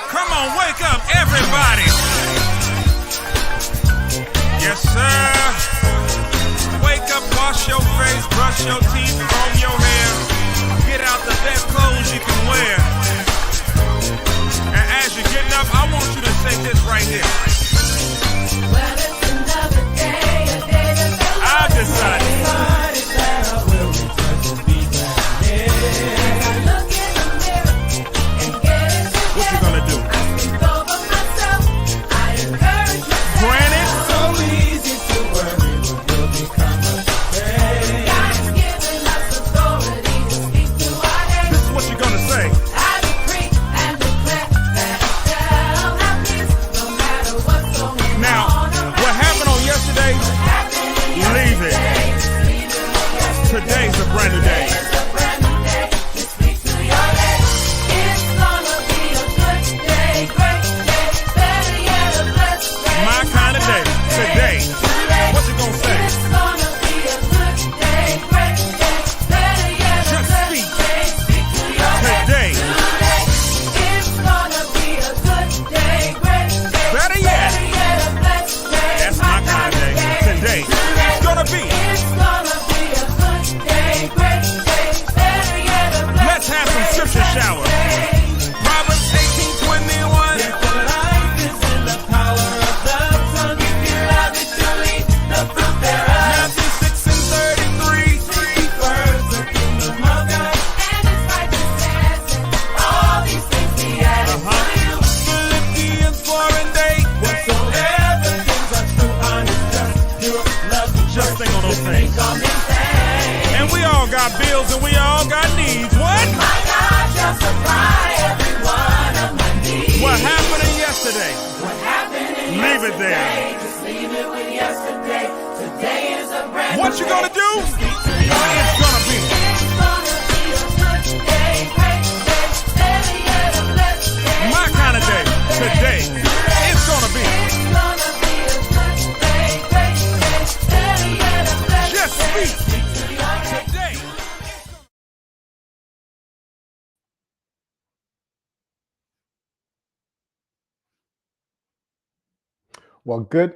Come on, wake up, everybody. Yes, sir. Wake up, wash your face, brush your teeth, comb your hair. Get out the best clothes you can wear. And as you're getting up, I want you to say this right here. Well, it's another day, a day that I've decided. that I will return to be back. As I look in the mirror and get it together, What you gonna do? I speak over myself. I encourage myself. Granted, So easy to worry what will become of today. God's given us authority to speak to our day. this is what you're gonna say. I decree and declare that I shall have peace no matter what's going Now, on. what happened on yesterday, leave it. Today's a brand new day. It's a brand new day. You speak to your day. It's gonna be a good day, great day, better yet a blessed day. My kind of day. Today. What you gonna say? It's gonna be a good day, great day, better yet a Just blessed speak. day. Speak to your day. Today. It's gonna be a good day, great day, Better yet. a blessed day. That's my kind of day. Today. It's gonna be. It's gonna be a good day, great day, better yet a blessed Let's have some scripture shower. Proverbs 18:21. Matthew 6:33. Philippians 4:8. Just think on those things. And we all got bills and we all got needs. What? What happened yesterday? Leave it there. What you gonna do? It's gonna be. My kind of day. Today. It's gonna be. Just speak. Today. Well, good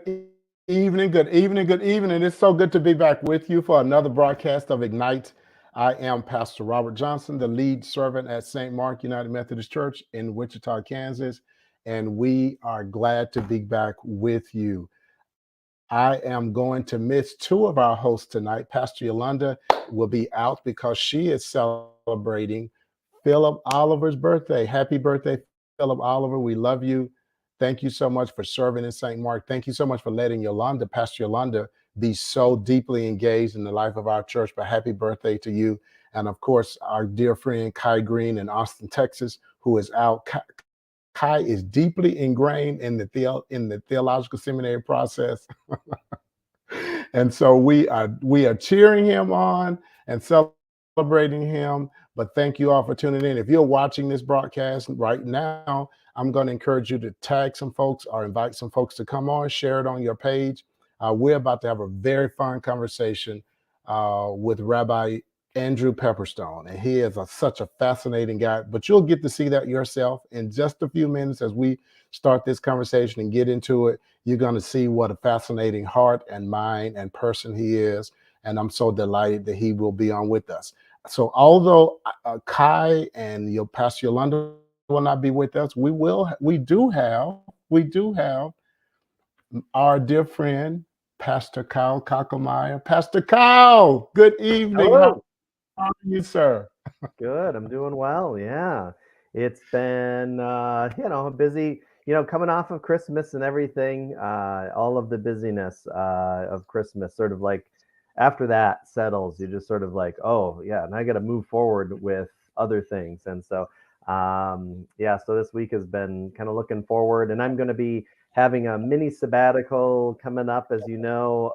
evening, good evening, good evening. It's so good to be back with you for another broadcast of Ignite. I am Pastor Robert Johnson, the lead servant at St. Mark United Methodist Church in Wichita, Kansas, and we are glad to be back with you. I am going to miss two of our hosts tonight. Pastor Yolanda will be out because she is celebrating Philip Oliver's birthday. Happy birthday, Philip Oliver. We love you. Thank you so much for serving in St. Mark. Thank you so much for letting Yolanda, Pastor Yolanda, be so deeply engaged in the life of our church. But happy birthday to you. And of course, our dear friend Kai Green in Austin, Texas, who is out. Kai is deeply ingrained in the theological seminary process. And so we are cheering him on and celebrating him. But thank you all for tuning in. If you're watching this broadcast right now, I'm going to encourage you to tag some folks or invite some folks to come on, share it on your page. We're about to have a very fun conversation with Rabbi Andrew Pepperstone. And he is such a fascinating guy, but you'll get to see that yourself in just a few minutes as we start this conversation and get into it. You're going to see what a fascinating heart and mind and person he is. And I'm so delighted that he will be on with us. So although Kai and your Pastor Yolanda will not be with us, we do have our dear friend Pastor Kyle Kockelmeyer. Pastor Kyle, good evening. Hello. How are you, sir? Good. I'm doing well. Yeah. It's been, busy, coming off of Christmas and everything, all of the busyness of Christmas sort of like after that settles, you just sort of like, oh yeah, and I got to move forward with other things. And so, so this week has been kind of looking forward, and I'm going to be having a mini sabbatical coming up, as you know,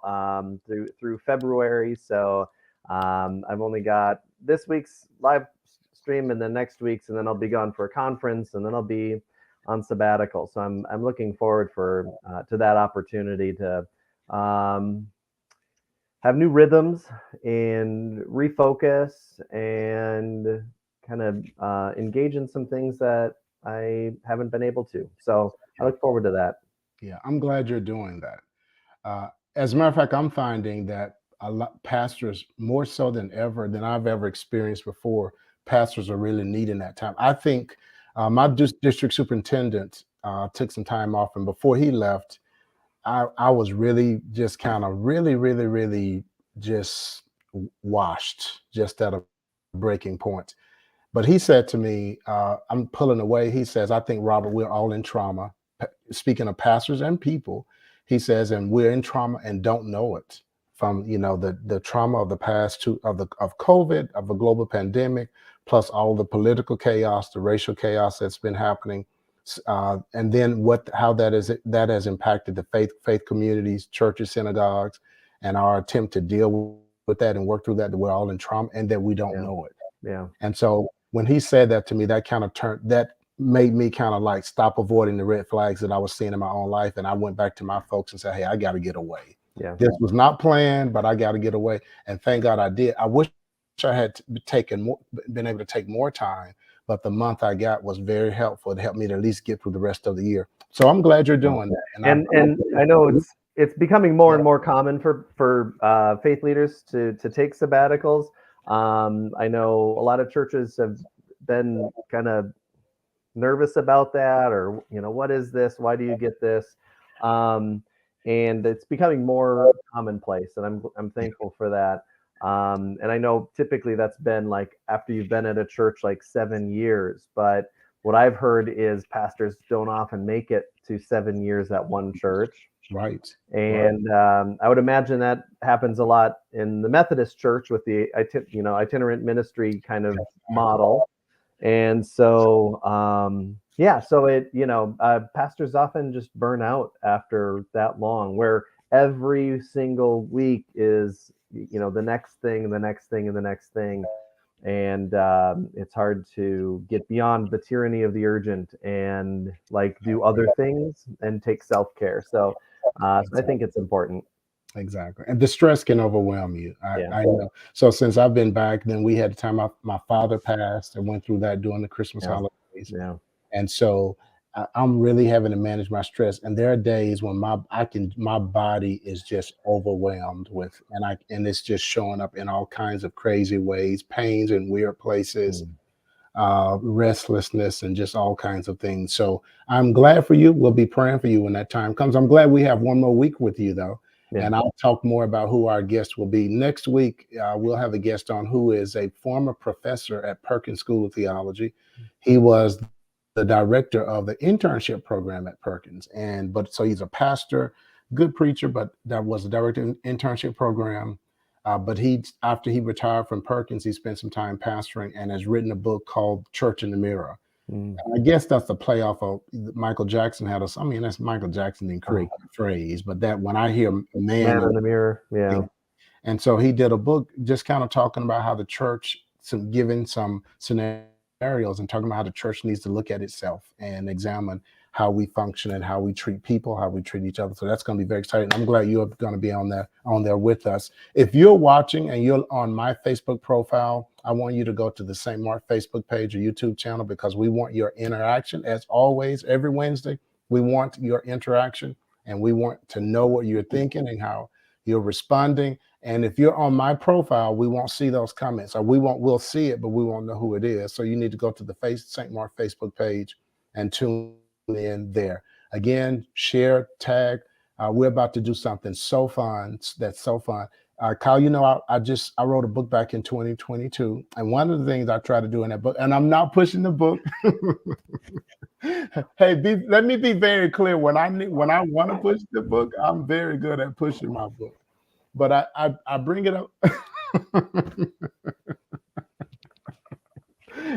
through February. So I've only got this week's live stream and then next week's, and then I'll be gone for a conference, and then I'll be on sabbatical. So I'm looking forward to that opportunity to have new rhythms and refocus and kind of engage in some things that I haven't been able to. So I look forward to that. Yeah, I'm glad you're doing that. As a matter of fact, I'm finding that a lot pastors more so than I've ever experienced before. Pastors are really needing that time. I think my district superintendent took some time off, and before he left, I was really just kind of really just washed, just at a breaking point. But he said to me, I'm pulling away. He says, I think, Robert, we're all in trauma. Speaking of pastors and people, he says, and we're in trauma and don't know it from, the trauma of the past of COVID, of a global pandemic, plus all the political chaos, the racial chaos that's been happening. And then how that has impacted the faith communities, churches, synagogues, and our attempt to deal with that and work through that we're all in trauma and that we don't Yeah. know it. Yeah. And so when he said that to me, that made me kind of like stop avoiding the red flags that I was seeing in my own life. And I went back to my folks and said, hey, I got to get away. Yeah. This was not planned, but I got to get away. And thank God I did. I wish I had been able to take more time, but the month I got was very helpful. It helped me to at least get through the rest of the year. So I'm glad you're doing that. And I know it's becoming more and more common for faith leaders to take sabbaticals. I know a lot of churches have been kind of nervous about that, or what is this? Why do you get this? And it's becoming more commonplace, and I'm thankful for that. And I know typically that's been like after you've been at a church like 7 years, but what I've heard is pastors don't often make it to 7 years at one church. Right. And I would imagine that happens a lot in the Methodist church with the itinerant ministry kind of model. And so pastors often just burn out after that long, where every single week is the next thing and the next thing and the next thing. And it's hard to get beyond the tyranny of the urgent and like do other things and take self-care. So I think it's important. Exactly. And the stress can overwhelm you. I know. So since I've been back, then we had the time my father passed and went through that during the Christmas holidays. Yeah. And so I'm really having to manage my stress. And there are days when my body is just overwhelmed with, and it's just showing up in all kinds of crazy ways, pains in weird places, restlessness, and just all kinds of things. So I'm glad for you. We'll be praying for you when that time comes. I'm glad we have one more week with you though. Yeah. And I'll talk more about who our guest will be next week. We'll have a guest on who is a former professor at Perkins School of Theology. He was the director of the internship program at Perkins, so he's a pastor, good preacher, but that was the director of the internship program. But after he retired from Perkins, he spent some time pastoring and has written a book called Church in the Mirror. I guess that's the playoff of Michael Jackson had us. I mean, that's Michael Jackson didn't create the phrase, but that when I hear man in the mirror, yeah. And so he did a book just kind of talking about how the church, giving some scenarios and talking about how the church needs to look at itself and examine how we function and how we treat people, how we treat each other. So that's going to be very exciting. I'm glad you're going to be on there with us. If you're watching and you're on my Facebook profile, I want you to go to the St. Mark Facebook page or YouTube channel, because we want your interaction. As always, every Wednesday, we want your interaction and we want to know what you're thinking and how you're responding. And if you're on my profile, we won't see those comments, or we'll see it, but we won't know who it is. So you need to go to the St. Mark Facebook page and tune in there. Again, share, tag. We're about to do something so fun. That's so fun. Kyle, I wrote a book back in 2022. And one of the things I try to do in that book, and I'm not pushing the book. Hey, let me be very clear. When I want to push the book, I'm very good at pushing my book. But I bring it up.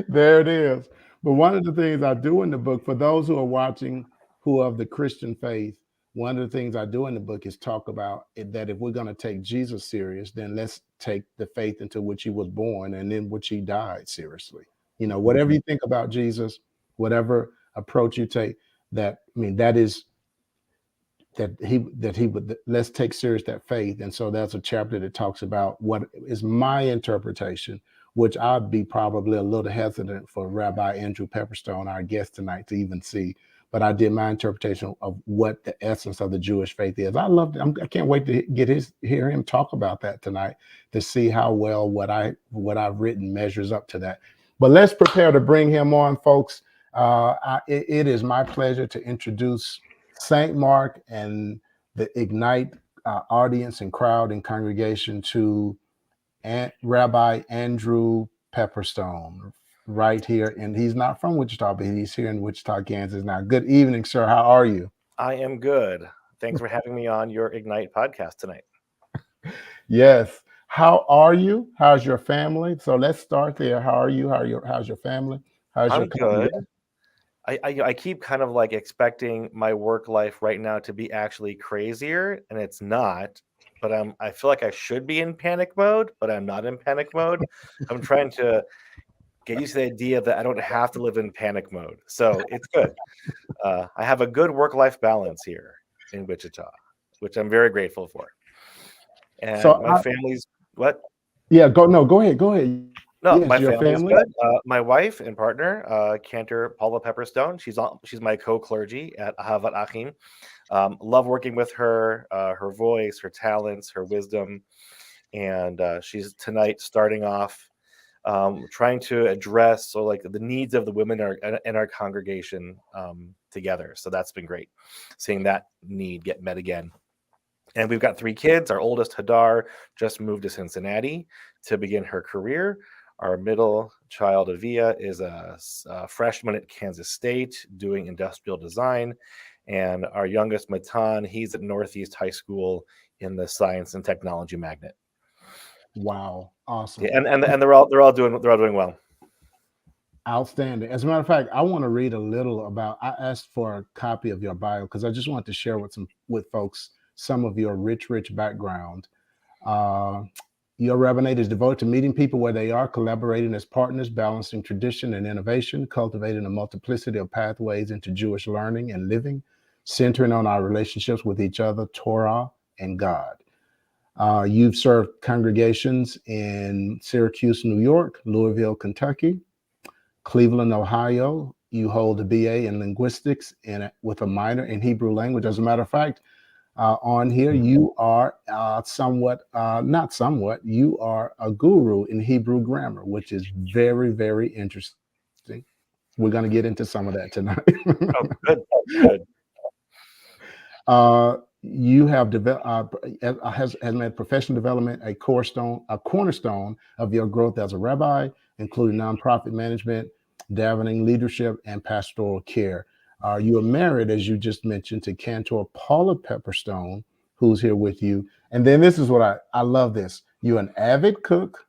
There it is. But one of the things I do in the book, for those who are watching who are of the Christian faith, one of the things I do in the book is talk about that if we're going to take Jesus serious, then let's take the faith into which he was born and in which he died seriously. Whatever you think about Jesus, whatever approach you take, let's take serious that faith. And so that's a chapter that talks about what is my interpretation, which I'd be probably a little hesitant for Rabbi Andrew Pepperstone, our guest tonight, to even see. But I did my interpretation of what the essence of the Jewish faith is. I loved it. I can't wait to hear him talk about that tonight, to see how well what I've written measures up to that. But let's prepare to bring him on, folks. It is my pleasure to introduce St. Mark and the Ignite audience and crowd and congregation to Rabbi Andrew Pepperstone right here. And he's not from Wichita, but he's here in Wichita, Kansas now. Good evening, sir. How are you? I am good. Thanks for having me on your Ignite podcast tonight. Yes. How are you? How's your family? So let's start there. How are you? How's your family? How's your I'm good. I keep kind of like expecting my work life right now to be actually crazier, and it's not. But I feel like I should be in panic mode, but I'm not in panic mode. I'm trying to get used to the idea that I don't have to live in panic mode. So it's good. I have a good work-life balance here in Wichita, which I'm very grateful for. And So my family's what? Yeah, go ahead. No, Yes, my your family's family. good. My wife and partner, Cantor Paula Pepperstone, she's my co-clergy at Ahavat Achim. Love working with her, her voice, her talents, her wisdom, and she's tonight starting off trying to address like the needs of the women in our congregation together. So that's been great, seeing that need get met again. And we've got 3 kids. Our oldest, Hadar, just moved to Cincinnati to begin her career. Our middle child, Avia, is a freshman at Kansas State doing industrial design. And our youngest, Matan, he's at Northeast High School in the science and technology magnet. Wow, awesome. Yeah, and they're all doing well. Outstanding. As a matter of fact, I want to read a little about. I asked for a copy of your bio because I just want to share with folks some of your rich background. Your rabbinate is devoted to meeting people where they are, collaborating as partners, balancing tradition and innovation, cultivating a multiplicity of pathways into Jewish learning and living, centering on our relationships with each other, Torah, and God. You've served congregations in Syracuse, New York, Louisville, Kentucky, Cleveland, Ohio. You hold a BA in linguistics with a minor in Hebrew language. As a matter of fact, on here, you are you are a guru in Hebrew grammar, which is very, very interesting. We're going to get into some of that tonight. Good. You have has made professional development a cornerstone of your growth as a rabbi, including nonprofit management, davening leadership, and pastoral care. You are married, as you just mentioned, to Cantor Paula Pepperstone, who's here with you. And then this is what I love this. You're an avid cook,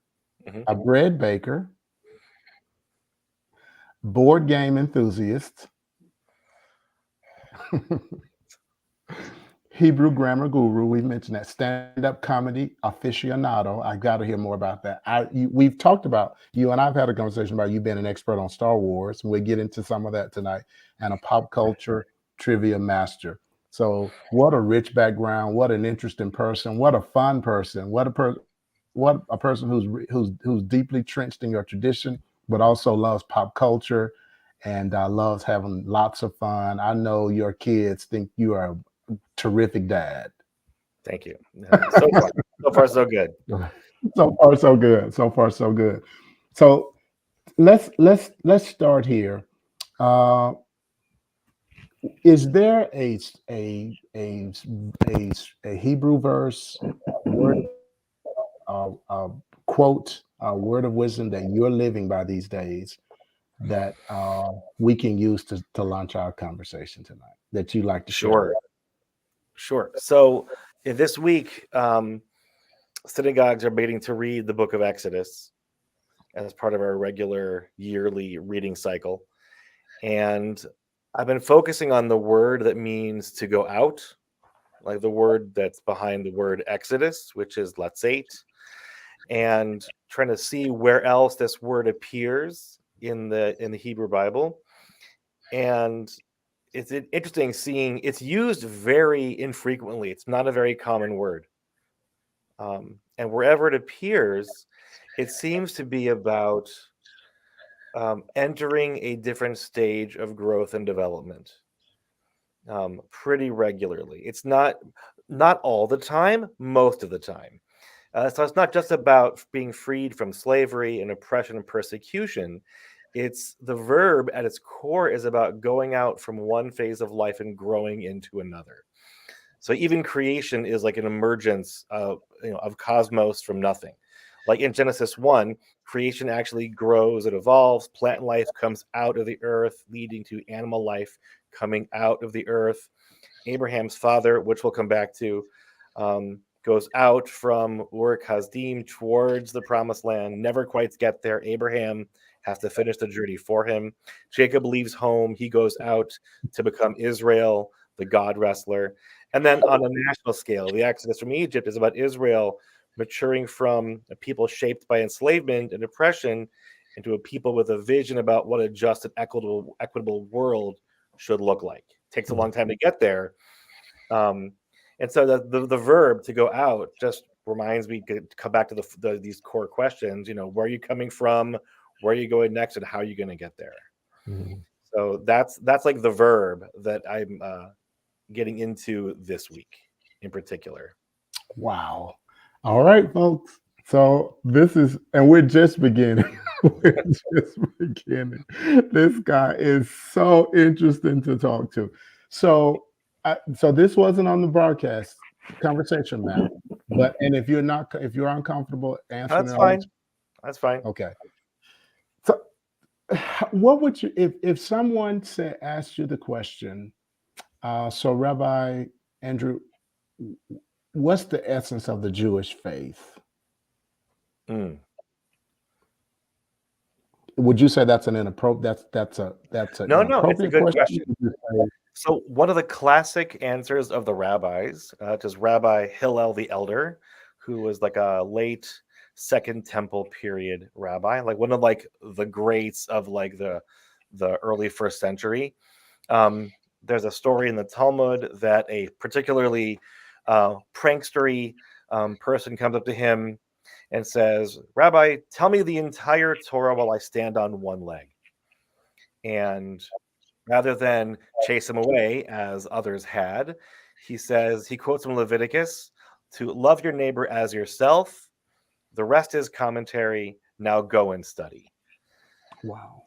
a bread baker, board game enthusiast, Hebrew grammar guru. We mentioned that. Stand-up comedy aficionado. I got to hear more about that. We've talked about you, and I've had a conversation about you being an expert on Star Wars. We'll get into some of that tonight. And a pop culture trivia master. So what a rich background. What an interesting person. What a fun person. What a person who's deeply trenched in your tradition, but also loves pop culture and loves having lots of fun. I know your kids think you are a terrific dad. Thank you. So far, so good. So far, so good. So far, so good. So let's start here. Is there a Hebrew verse, a quote, a word of wisdom that you're living by these days that we can use to launch our conversation tonight that you like to share? Sure. So this week, synagogues are waiting to read the book of Exodus as part of our regular yearly reading cycle. And I've been focusing on the word that means to go out, like the word that's behind the word Exodus, which is letzeit, and trying to see where else this word appears in the Hebrew Bible. And it's interesting seeing it's used very infrequently. It's not a very common word. And wherever it appears, it seems to be about entering a different stage of growth and development pretty regularly. It's not all the time, most of the time. So it's not just about being freed from slavery and oppression and persecution. It's the verb at its core is about going out from one phase of life and growing into another. So even creation is like an emergence of cosmos from nothing. Like in Genesis 1, creation actually grows, it evolves, plant life comes out of the earth, leading to animal life coming out of the earth. Abraham's father, which we'll come back to, goes out from Ur Kasdim towards the promised land, never quite get there. Abraham has to finish the journey for him. Jacob leaves home. He goes out to become Israel, the God wrestler. And then on a national scale, the Exodus from Egypt is about Israel maturing from a people shaped by enslavement and oppression into a people with a vision about what a just and equitable world should look like. Takes a long time to get there. And so the verb to go out just reminds me to come back to these core questions. Where are you coming from? Where are you going next? And how are you going to get there? Mhm. So that's like the verb that I'm getting into this week in particular. Wow. All right, folks. So this is, and we're just beginning. We're just beginning. This guy is so interesting to talk to. So, so this wasn't on the broadcast conversation, Matt. But and if you're uncomfortable answering That's it on fine. That's fine. okay. So, what would you if someone asked you the question? So, Rabbi Andrew, what's the essence of the Jewish faith? Mm. Would you say that's an inappropriate? That's an No, it's a inappropriate good question? question. Would you say- So one of the classic answers of the rabbis, is Rabbi Hillel the Elder, who was like a late Second Temple period rabbi, like one of like the greats of like the early first century. There's a story in the Talmud that a particularly prankstery person comes up to him and says, "Rabbi, tell me the entire Torah while I stand on one leg." And rather than chase him away as others had, he quotes from Leviticus to love your neighbor as yourself. The rest is commentary. Now go and study. Wow.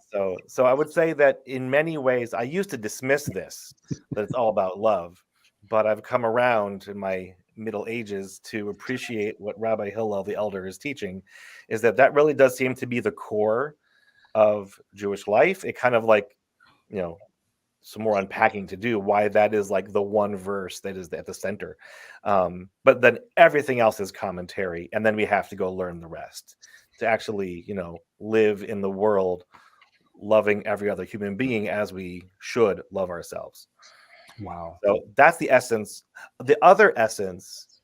So I would say that in many ways, I used to dismiss this, that it's all about love, but I've come around in my middle ages to appreciate what Rabbi Hillel the Elder is teaching, is that really does seem to be the core of Jewish life. It kind of like, some more unpacking to do why that is like the one verse that is at the center. But then everything else is commentary, and then we have to go learn the rest to actually, live in the world loving every other human being as we should love ourselves. Wow. So that's the essence. The other essence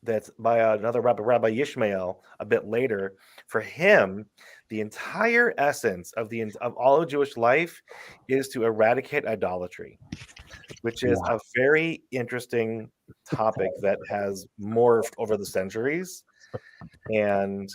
that's by another Rabbi Ishmael a bit later, for him, the entire essence of all of Jewish life is to eradicate idolatry, which is Wow. a very interesting topic that has morphed over the centuries. And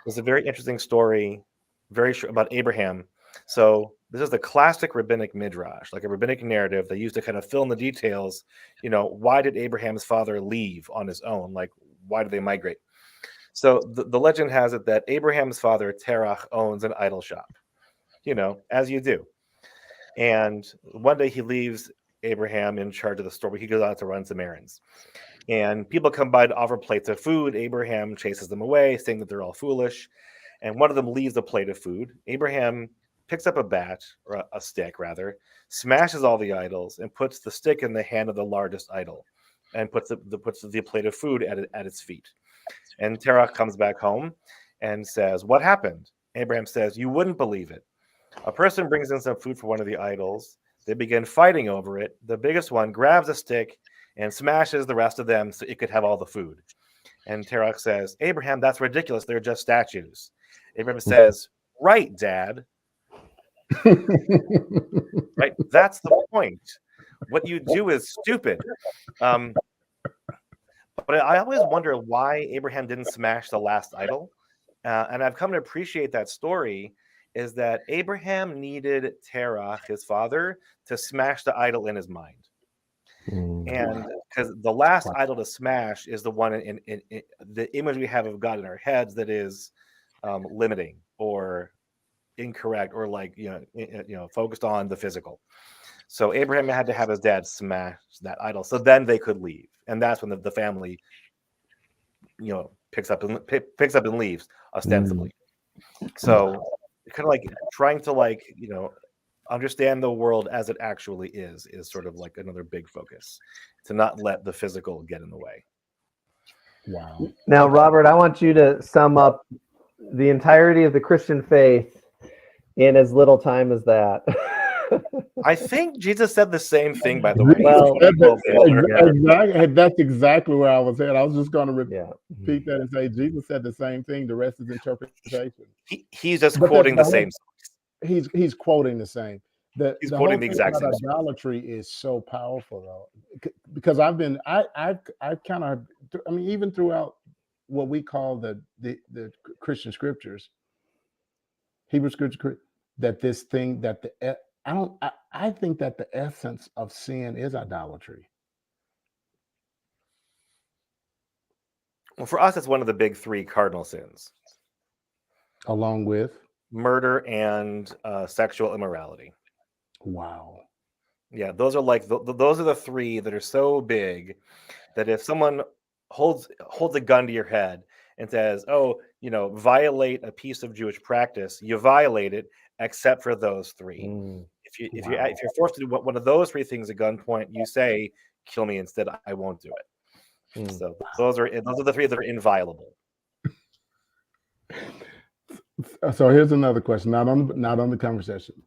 there's a very interesting story, very short, about Abraham. So this is the classic rabbinic midrash, like a rabbinic narrative they used to kind of fill in the details. Why did Abraham's father leave on his own? Like, why did they migrate? So the legend has it that Abraham's father, Terach, owns an idol shop, as you do. And one day he leaves Abraham in charge of the store, but he goes out to run some errands. And people come by to offer plates of food. Abraham chases them away, saying that they're all foolish. And one of them leaves a plate of food. Abraham picks up a bat, or a stick rather, smashes all the idols, and puts the stick in the hand of the largest idol, and puts the plate of food at its feet. And Terach comes back home and says, "What happened?" Abraham says, "You wouldn't believe it. A person brings in some food for one of the idols. They begin fighting over it. The biggest one grabs a stick and smashes the rest of them so it could have all the food." And Terach says, "Abraham, that's ridiculous. They're just statues." Abraham says, "Right, Dad. Right? That's the point. What you do is stupid." But I always wonder why Abraham didn't smash the last idol. and I've come to appreciate that story, is that Abraham needed Terah, his father, to smash the idol in his mind. And because the last idol to smash is the one in the image we have of God in our heads that is limiting or incorrect, or like focused on the physical. So Abraham had to have his dad smash that idol, so then they could leave, and that's when the family picks up and leaves ostensibly. So kind of like trying to understand the world as it actually is sort of like another big focus, to not let the physical get in the way. Wow. Now, Robert, I want you to sum up the entirety of the Christian faith in as little time as that. I think Jesus said the same thing, by the Jesus way. Well, said that- yeah. exactly. That's exactly where I was at. I was just going to Yeah. repeat that and say Jesus said the same thing. The rest is interpretation. He's just But quoting the whole- same. He's quoting the same. The He's whole quoting the thing exact about same. idolatry is so powerful, though, because I've kind of, I mean, even throughout what we call the Christian scriptures, Hebrew scripture, that this thing that I think that the essence of sin is idolatry. Well, for us, it's one of the big three cardinal sins: Along with, murder and sexual immorality. wow. Yeah, those are like those are the three that are so big that if someone holds a gun to your head and says, "Oh, violate a piece of Jewish practice," you violate it, except for those three. If you're forced to do one of those three things at gunpoint, you say, "Kill me instead. I won't do it." So those are the three that are inviolable. So here's another question, not on the conversation.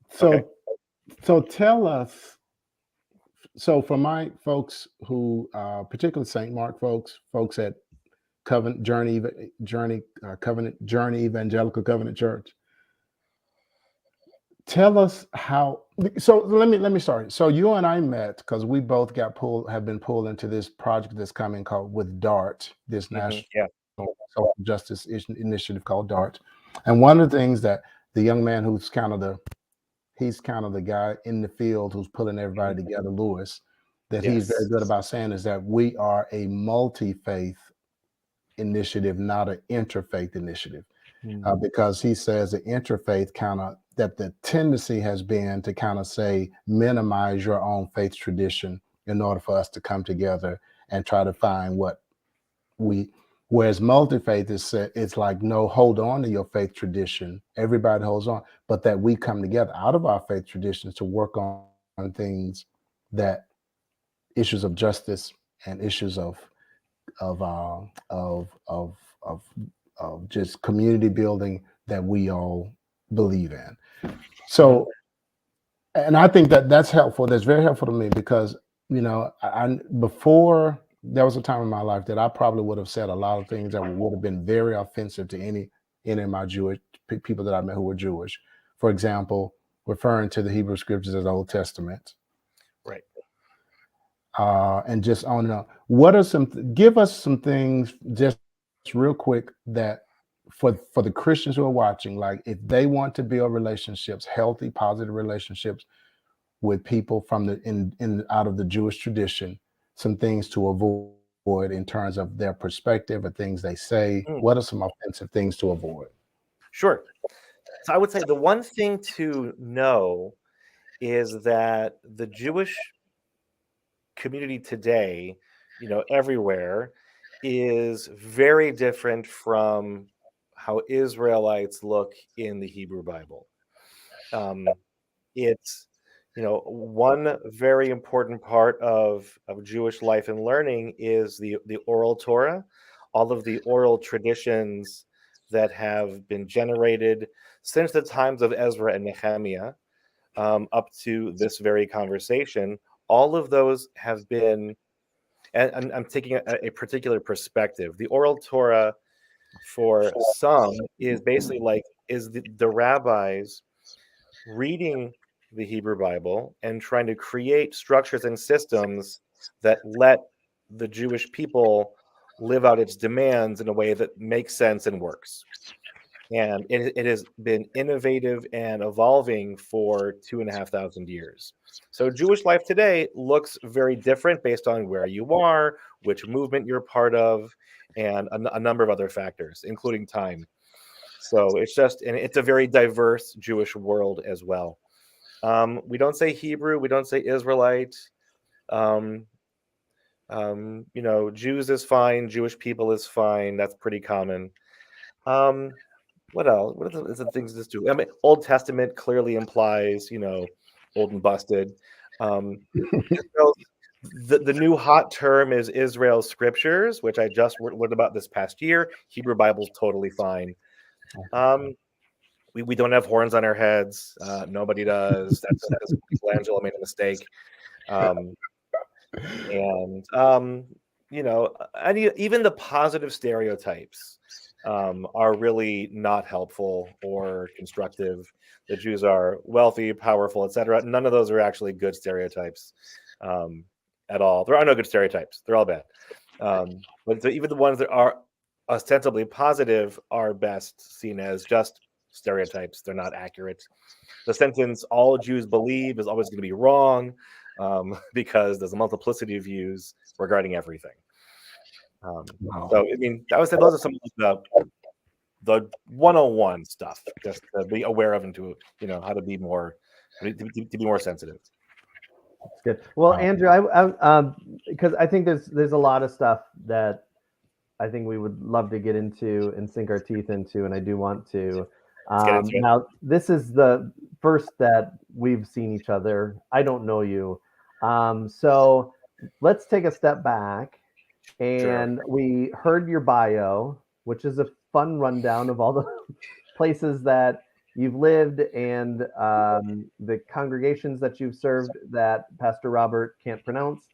So, Okay. so tell us. So for my folks who, particularly St. Mark folks at Covenant Journey Evangelical Covenant Church, tell us how. So let me start. So you and I met because we both have been pulled into this project that's coming called with DART, this national social justice initiative called DART. And one of the things that the young man who's kind of the guy in the field who's pulling everybody together, Lewis, that he's very good about saying is that we are a multi-faith initiative, not an interfaith initiative. Because he says the interfaith that the tendency has been to kind of say minimize your own faith tradition in order for us to come together and try to find what whereas multi-faith it's like, no, hold on to your faith tradition. Everybody holds on, but that we come together out of our faith traditions to work on things, that issues of justice and issues of just community building that we all believe in. So, and I think that that's helpful. That's very helpful to me because, before there was a time in my life that I probably would have said a lot of things that would have been very offensive to any of my Jewish people that I met who were Jewish. For example, referring to the Hebrew scriptures as Old Testament. Right. And just on and on. Give us some things just real quick that for the Christians who are watching, like if they want to build relationships, healthy, positive relationships with people from out of the Jewish tradition, some things to avoid in terms of their perspective or things they say. What are some offensive things to avoid? Sure. So I would say the one thing to know is that the Jewish community today, everywhere, is very different from how Israelites look in the Hebrew Bible. It's one very important part of Jewish life and learning is the oral Torah, all of the oral traditions that have been generated since the times of Ezra and Nehemiah up to this very conversation. All of those have been, and I'm taking a particular perspective. The oral Torah for some is basically like the rabbis reading the Hebrew Bible and trying to create structures and systems that let the Jewish people live out its demands in a way that makes sense and works. And it has been innovative and evolving for 2,500 years. So Jewish life today looks very different based on where you are, which movement you're part of, and a number of other factors, including time. So and it's a very diverse Jewish world as well. We don't say Hebrew, we don't say Israelite. Um, Jews is fine, Jewish people is fine. That's pretty common. What else? What are the things this do? I mean, Old Testament clearly implies, old and busted. Israel's, the new hot term is Israel's scriptures, which I just learned about this past year. Hebrew Bible's totally fine. We don't have horns on our heads. Nobody does. That's Michelangelo made a mistake. Even the positive stereotypes are really not helpful or constructive. The Jews are wealthy, powerful, etc. None of those are actually good stereotypes at all. There are no good stereotypes. They're all bad. But even the ones that are ostensibly positive are best seen as just stereotypes. They're not accurate. The sentence "all Jews believe" is always going to be wrong because there's a multiplicity of views regarding everything. Wow. So, I mean, those are some of the 101 stuff, just to be aware of and to, how to be more, to be more sensitive. That's good. Well, Wow. Andrew, because I think there's a lot of stuff that I think we would love to get into and sink our teeth into, and I do want to. Let's get into it. Now, this is the first that we've seen each other. I don't know you. So let's take a step back. And we heard your bio, which is a fun rundown of all the places that you've lived and the congregations that you've served that Pastor Robert can't pronounce.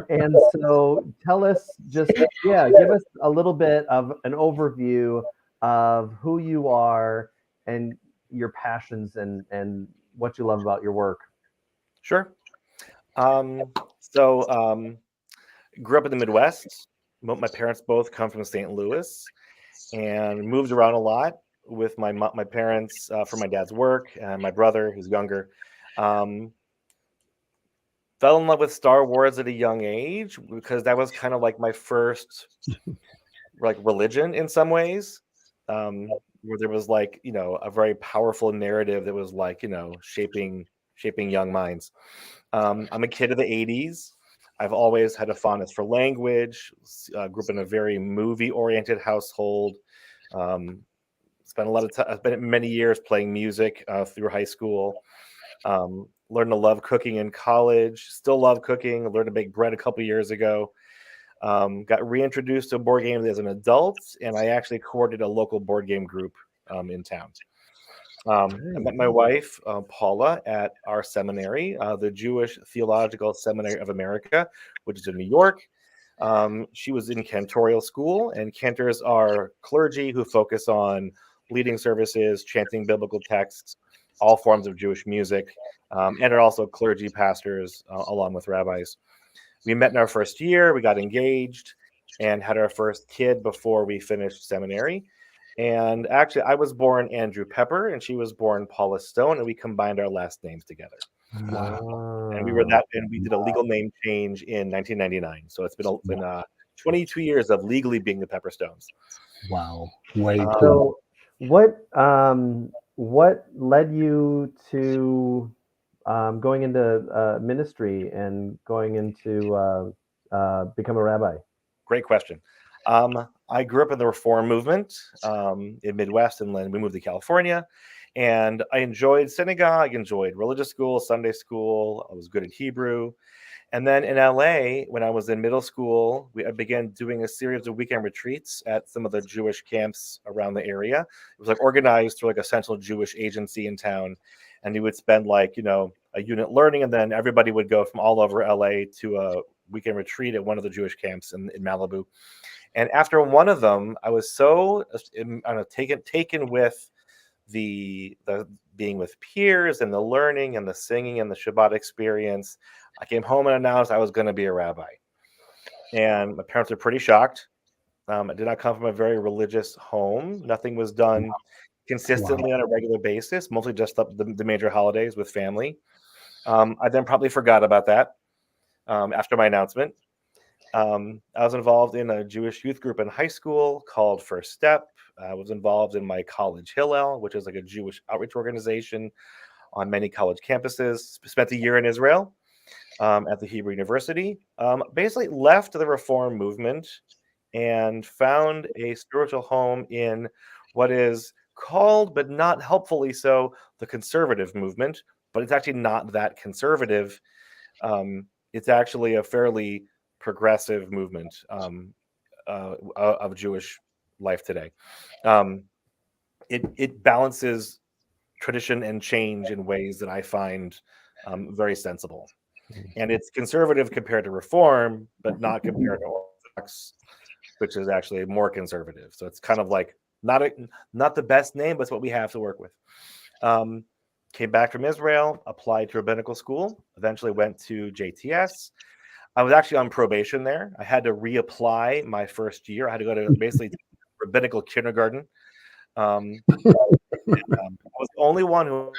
And so tell us give us a little bit of an overview of who you are and your passions and what you love about your work. Sure. Grew up in the Midwest. My parents both come from St. Louis and moved around a lot with my parents for my dad's work and my brother, who's younger. Fell in love with Star Wars at a young age because that was kind of like my first religion in some ways, where there was a very powerful narrative that was shaping young minds. I'm a kid of the 80s. I've always had a fondness for language. Grew up in a very movie-oriented household. Spent a lot of time. I spent many years playing music through high school. Learned to love cooking in college. Still love cooking. Learned to make bread a couple years ago. Got reintroduced to board games as an adult, and I actually coordinated a local board game group in town. I met my wife, Paula, at our seminary, the Jewish Theological Seminary of America, which is in New York. She was in cantorial school, and cantors are clergy who focus on leading services, chanting biblical texts, all forms of Jewish music, and are also clergy pastors along with rabbis. We met in our first year, we got engaged, and had our first kid before we finished seminary. And actually, I was born Andrew Pepper, and she was born Paula Stone, and we combined our last names together. Wow. And we did a legal name change in 1999. So it's been 22 years of legally being the Pepperstones. Wow. Way So what led you to going into ministry and going into become a rabbi? Great question. I grew up in the Reform movement in Midwest, and then we moved to California. And I enjoyed synagogue, enjoyed religious school, Sunday school. I was good at Hebrew. And then in LA, when I was in middle school, I began doing a series of weekend retreats at some of the Jewish camps around the area. It was organized through a central Jewish agency in town. And we would spend a unit learning, and then everybody would go from all over LA to a weekend retreat at one of the Jewish camps in Malibu. And after one of them, I was so taken with the being with peers and the learning and the singing and the Shabbat experience. I came home and announced I was going to be a rabbi, and my parents were pretty shocked. I did not come from a very religious home. Nothing was done consistently on a regular basis, mostly just the major holidays with family. I then probably forgot about that after my announcement. I was involved in a Jewish youth group in high school called First Step. I was involved in my college Hillel, which is like a Jewish outreach organization on many college campuses. Spent a year in Israel at the Hebrew University. Basically left the Reform movement and found a spiritual home in what is called, but not helpfully so, the conservative movement. But it's actually not that conservative. It's actually a fairly progressive movement of Jewish life today. It balances tradition and change in ways that I find very sensible. And it's conservative compared to Reform, but not compared to Orthodox, which is actually more conservative. So it's kind of like not the best name, but it's what we have to work with. Came back from Israel, applied to rabbinical school, eventually went to JTS. I was actually on probation there. I had to reapply my first year. I had to go to basically rabbinical kindergarten. I was the only one who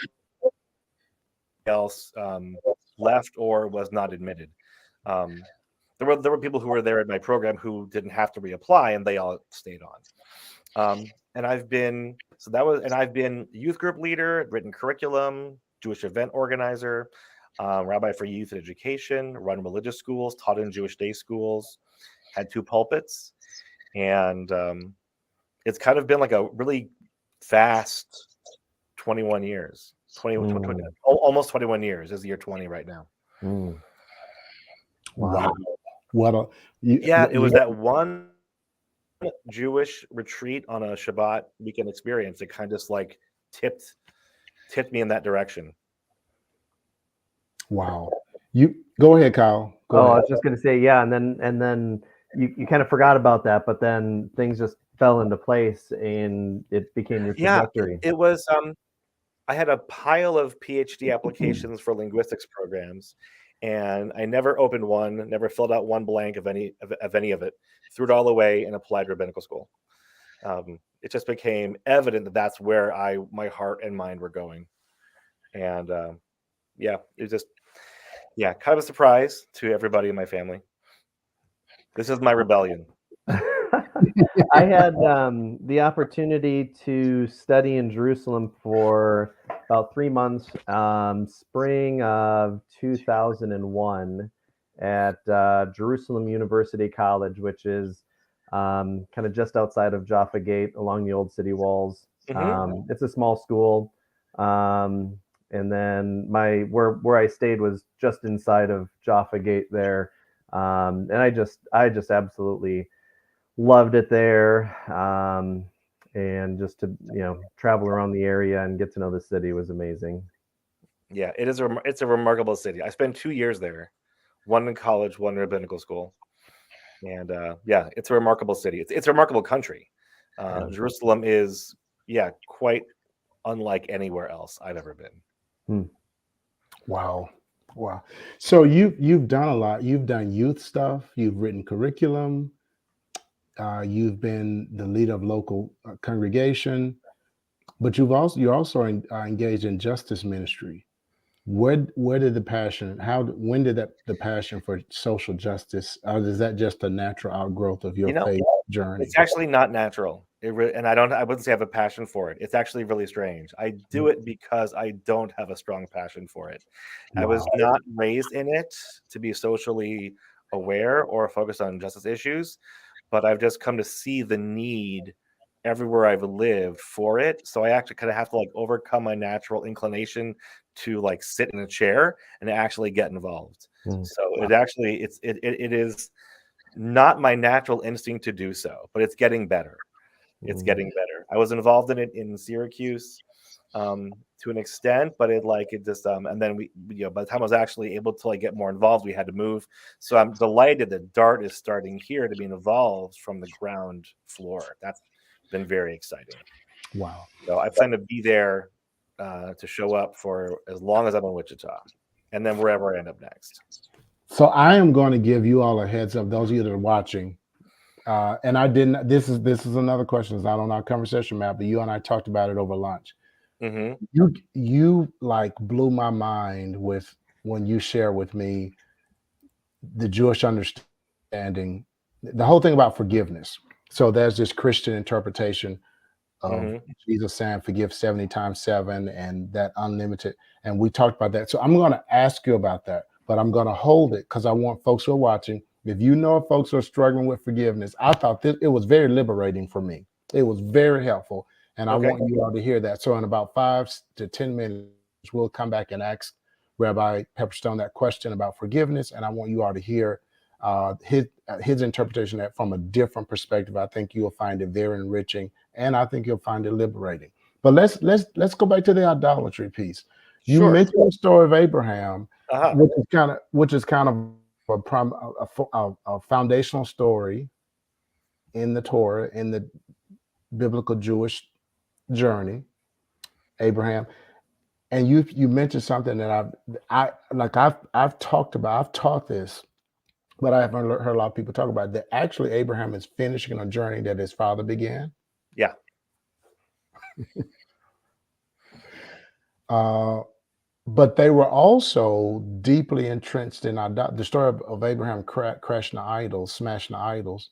else left or was not admitted. There were people who were there in my program who didn't have to reapply, and they all stayed on. And I've been youth group leader, written curriculum, Jewish event organizer, rabbi for youth and education, run religious schools, taught in Jewish day schools, had 2 pulpits, and it's kind of been like a really fast 21 years. 20, almost 21 years is year 20 right now. Wow. It was that one Jewish retreat on a Shabbat weekend experience. It kind of just like tipped me in that direction. Wow. You go ahead, Kyle. Go ahead. I was just going to say, yeah. And then you kind of forgot about that, but then things just fell into place and it became your trajectory. It was, I had a pile of PhD applications for linguistics programs, and I never opened one, never filled out one blank of any of it, threw it all away and applied to rabbinical school. It just became evident that that's where my heart and mind were going. And it was just, kind of a surprise to everybody in my family. This is my rebellion. I had the opportunity to study in Jerusalem for about 3 months, spring of 2001 at Jerusalem University College, which is kind of just outside of Jaffa Gate along the old city walls. It's a small school. And then where I stayed was just inside of Jaffa Gate there. And I just absolutely loved it there. And just to, travel around the area and get to know the city was amazing. Yeah, it's a remarkable city. I spent 2 years there, one in college, one in rabbinical school. And it's a remarkable city. It's a remarkable country. Jerusalem is, quite unlike anywhere else I've ever been. Wow. So you've done a lot. You've done youth stuff. You've written curriculum. You've been the leader of local congregation, but you're also engaged in justice ministry. Where did the passion? When did the passion for social justice? Or is that just a natural outgrowth of your faith journey? It's actually not natural. I wouldn't say I have a passion for it. It's actually really strange. I do it because I don't have a strong passion for it. Wow. I was not raised in it to be socially aware or focused on justice issues, but I've just come to see the need everywhere I've lived for it. So I actually kind of have to overcome my natural inclination to sit in a chair and actually get involved. So it is not my natural instinct to do so, but it's getting better. It's getting better. I was involved in it in Syracuse to an extent, but and then by the time I was actually able to get more involved, we had to move. So I'm delighted that Dart is starting here to be involved from the ground floor. That's been very exciting. Wow. So I plan to be there to show up for as long as I'm in Wichita, and then wherever I end up next. So I am going to give you all a heads up. Those of you that are watching, and I didn't. This is another question. It's not on our conversation map, but you and I talked about it over lunch. Hmm. You like blew my mind with when you share with me the Jewish understanding, the whole thing about forgiveness. So there's this Christian interpretation of Hmm. Jesus saying forgive 70 times 7 and that unlimited. And we talked about that. So I'm going to ask you about that, but I'm going to hold it because I want folks who are watching. If you know if folks are struggling with forgiveness, I thought it was very liberating for me. It was very helpful. And I Okay. want you all to hear that. So in about 5 to 10 minutes, we'll come back and ask Rabbi Pepperstone that question about forgiveness. And I want you all to hear his interpretation of that from a different perspective. I think you'll find it very enriching, and I think you'll find it liberating. But let's go back to the idolatry piece. You Sure. mentioned the story of Abraham, Uh-huh. which is kind of a foundational story in the Torah, in the biblical Jewish journey, Abraham. And you mentioned something that I've talked about. I've taught this, but I haven't heard a lot of people talk about it, that actually Abraham is finishing a journey that his father began. Yeah. Uh, but they were also deeply entrenched in the story of Abraham crashing the idols, smashing the idols.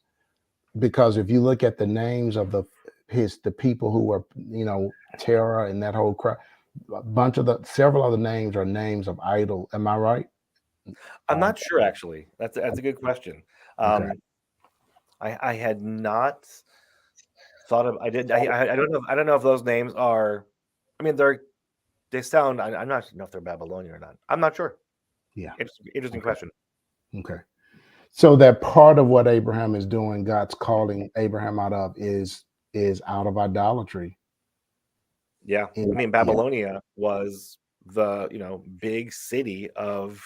Because if you look at the names of the people who were, Terah and that whole crowd, a bunch of several other names are names of idol. Am I right? I'm not sure actually. That's a good question. Okay. I had not thought of. I don't know. I don't know if those names are. I mean, they sound. I'm not sure if they're Babylonian or not. I'm not sure. Yeah. Interesting Okay. question. Okay. So that part of what Abraham is doing, God's calling Abraham out of is out of idolatry. Yeah, I mean, Yeah. Babylonia was the big city of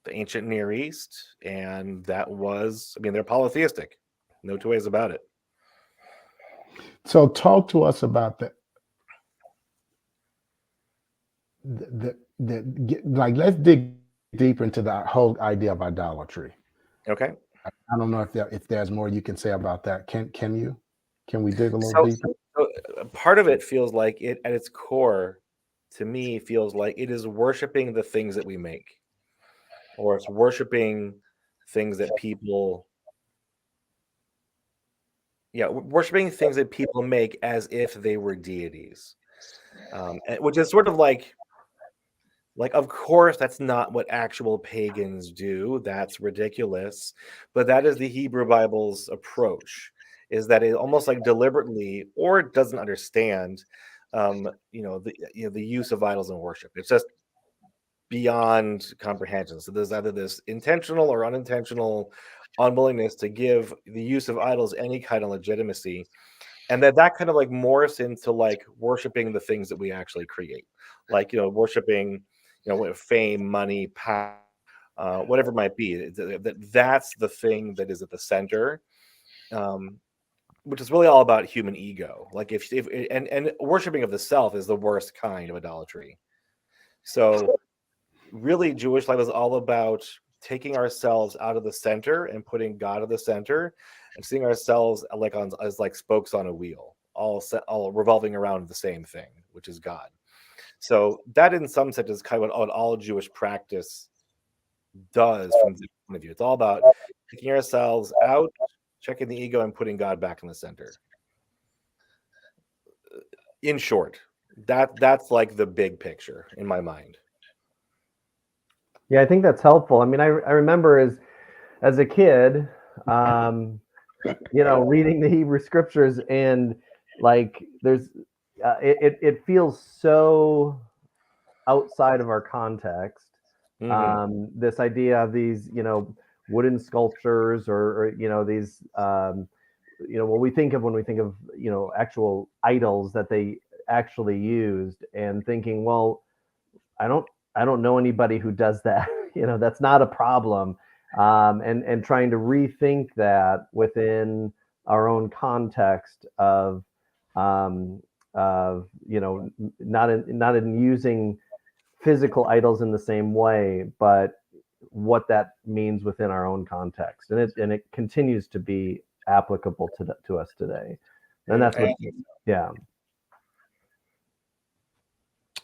the ancient Near East, and that was. I mean, they're polytheistic. No two ways about it. So talk to us about like let's dig deeper into the whole idea of idolatry. Okay. I don't know if there's more you can say about that. Can you? Can we dig a little So, deeper? part of it feels like it at its core, to me, feels like it is worshiping the things that we make, or it's worshiping things that people, worshiping things that people make as if they were deities, which is sort of like, of course, that's not what actual pagans do. That's ridiculous. But that is the Hebrew Bible's approach, is that it almost like deliberately or doesn't understand, the use of idols in worship. It's just beyond comprehension. So there's either this intentional or unintentional unwillingness to give the use of idols any kind of legitimacy, and that kind of like morphs into like worshiping the things that we actually create, like worshiping fame, money, power, whatever it might be. That's the thing that is at the center, um, which is really all about human ego. Like if and worshiping of the self is the worst kind of idolatry. So really, Jewish life is all about taking ourselves out of the center and putting God at the center, and seeing ourselves like as like spokes on a wheel, all revolving around the same thing, which is God. So that, in some sense, is kind of what all Jewish practice does from the point of view. It's all about taking ourselves out, checking the ego, and putting God back in the center. In short, that's like the big picture in my mind. Yeah, I think that's helpful. I mean, I remember as a kid, reading the Hebrew scriptures, and like there's it feels so outside of our context. This idea of these, wooden sculptures, or these, what we think of when we think of, actual idols that they actually used, and thinking, well, I don't I don't know anybody who does that. That's not a problem. And trying to rethink that within our own context of Not in using physical idols in the same way, but what that means within our own context, and it continues to be applicable to us today, and that's what, yeah.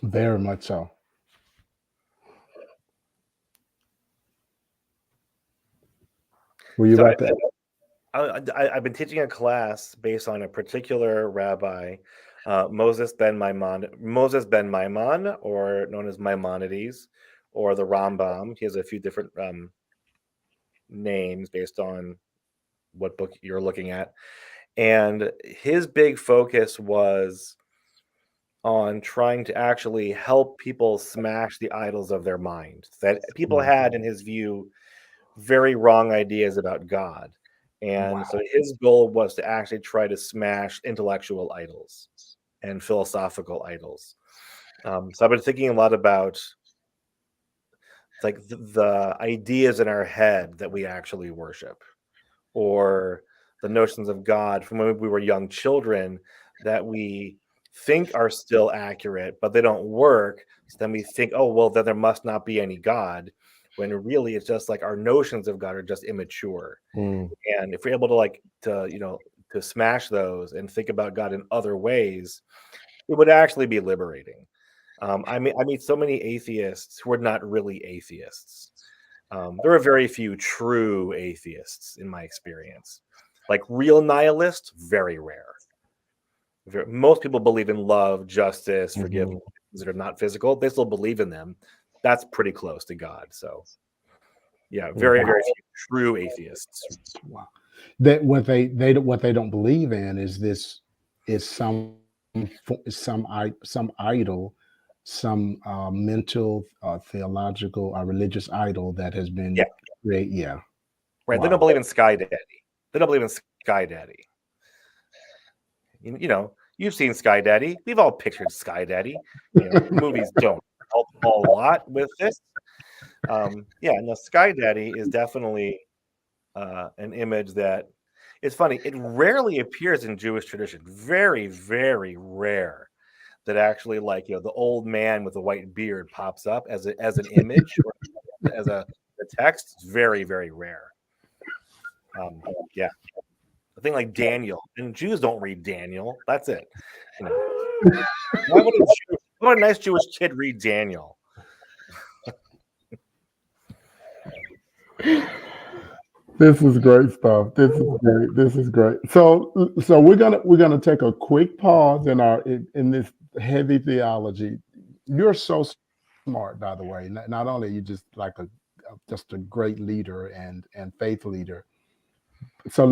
Very much so. Were you So about to? I've been teaching a class based on a particular rabbi, Moses ben Maimon, or known as Maimonides, or the Rambam. He has a few different names based on what book you're looking at, and his big focus was on trying to actually help people smash the idols of their mind that people had, in his view, very wrong ideas about God. And so his goal was to actually try to smash intellectual idols and philosophical idols. So I've been thinking a lot about like the ideas in our head that we actually worship, or the notions of God from when we were young children that we think are still accurate, but they don't work. So then we think, oh, well, then there must not be any God, when really it's just like our notions of God are just immature. And if we're able to smash those and think about God in other ways, it would actually be liberating. I meet so many atheists who are not really atheists. There are very few true atheists in my experience. Like real nihilists, very rare. Most people believe in love, justice, forgiveness that are not physical. They still believe in them. That's pretty close to God. So, yeah, very few true atheists. Wow. That what they don't believe in is some idol, some mental, theological, religious idol that has been created. Yeah. Right. They Wow. don't believe in Sky Daddy. They don't believe in Sky Daddy. You've seen Sky Daddy. We've all pictured Sky Daddy. Movies don't help a lot with this. And the Sky Daddy is definitely an image that is funny. It rarely appears in Jewish tradition. Very, very rare that actually, the old man with the white beard pops up as an image or as a text. It's very, very rare. A thing like Daniel, and Jews don't read Daniel. That's it. Why would a nice Jewish kid read Daniel? This is great stuff. This is great. This is great. So we're gonna take a quick pause in this heavy theology. You're so smart, by the way. Not only are you just like just a great leader and faith leader. So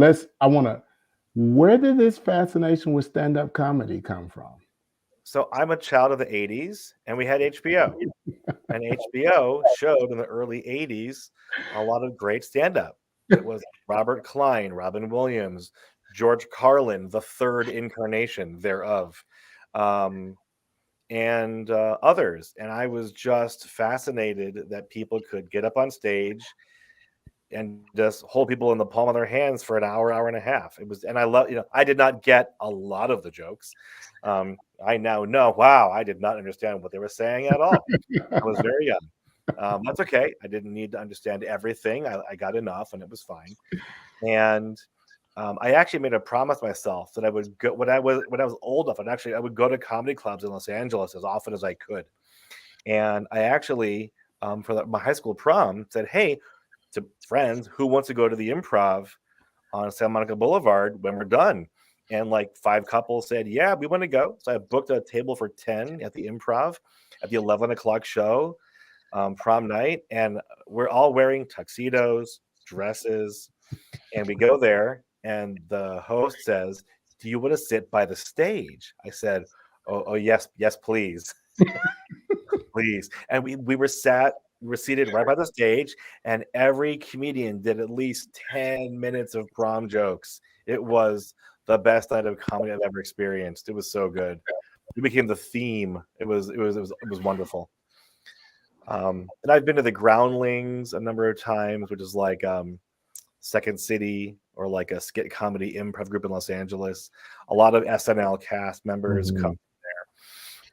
where did this fascination with stand-up comedy come from? So I'm a child of the 80s, and we had HBO. And HBO showed in the early 80s a lot of great stand-up. It was Robert Klein, Robin Williams, George Carlin, the third incarnation thereof, and others. And I was just fascinated that people could get up on stage and just hold people in the palm of their hands for an hour and a half. And I love, I did not get a lot of the jokes. I now know, wow, I did not understand what they were saying at all. I was very young. That's okay. I didn't need to understand everything. I got enough, and it was fine. And I actually made a promise myself that I would go when I was old enough. I would go to comedy clubs in Los Angeles as often as I could. And I actually, for my high school prom, said, hey, to friends, who wants to go to the Improv on Santa Monica Boulevard when we're done? And like 5 couples said, yeah, we want to go. So I booked a table for 10 at the Improv at the 11 o'clock show, prom night. And we're all wearing tuxedos, dresses. And we go there, and the host says, do you want to sit by the stage? I said, oh yes, please. Please. And we were seated right by the stage, and every comedian did at least 10 minutes of prom jokes. It was the best night of comedy I've ever experienced. It was so good. It became the theme. It was wonderful. And I've been to the Groundlings a number of times, which is like Second City, or like a skit comedy improv group in Los Angeles. A lot of SNL cast members come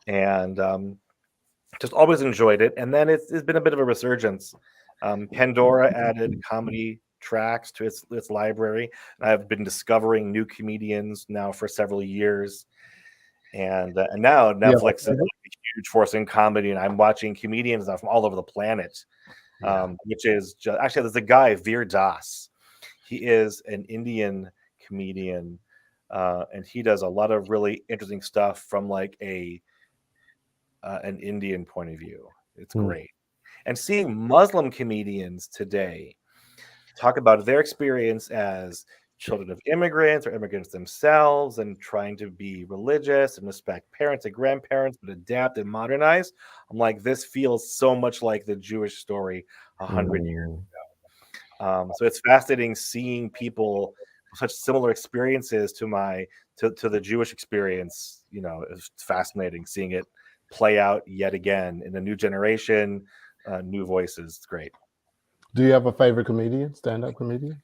there, and just always enjoyed it. And then it's been a bit of a resurgence. Pandora added comedy tracks to its library. I've been discovering new comedians now for several years. And now Netflix is a huge force in comedy, and I'm watching comedians now from all over the planet, which is just, actually, there's a guy, Veer Das. He is an Indian comedian, and he does a lot of really interesting stuff from like an Indian point of view. It's great. And seeing Muslim comedians today talk about their experience as children of immigrants or immigrants themselves, and trying to be religious and respect parents and grandparents, but adapt and modernize. I'm like, this feels so much like the Jewish story 100 years ago. So it's fascinating seeing people with such similar experiences to the Jewish experience. You know, it's fascinating seeing it play out yet again in a new generation, new voices. It's great. Do you have a favorite comedian, stand-up comedian?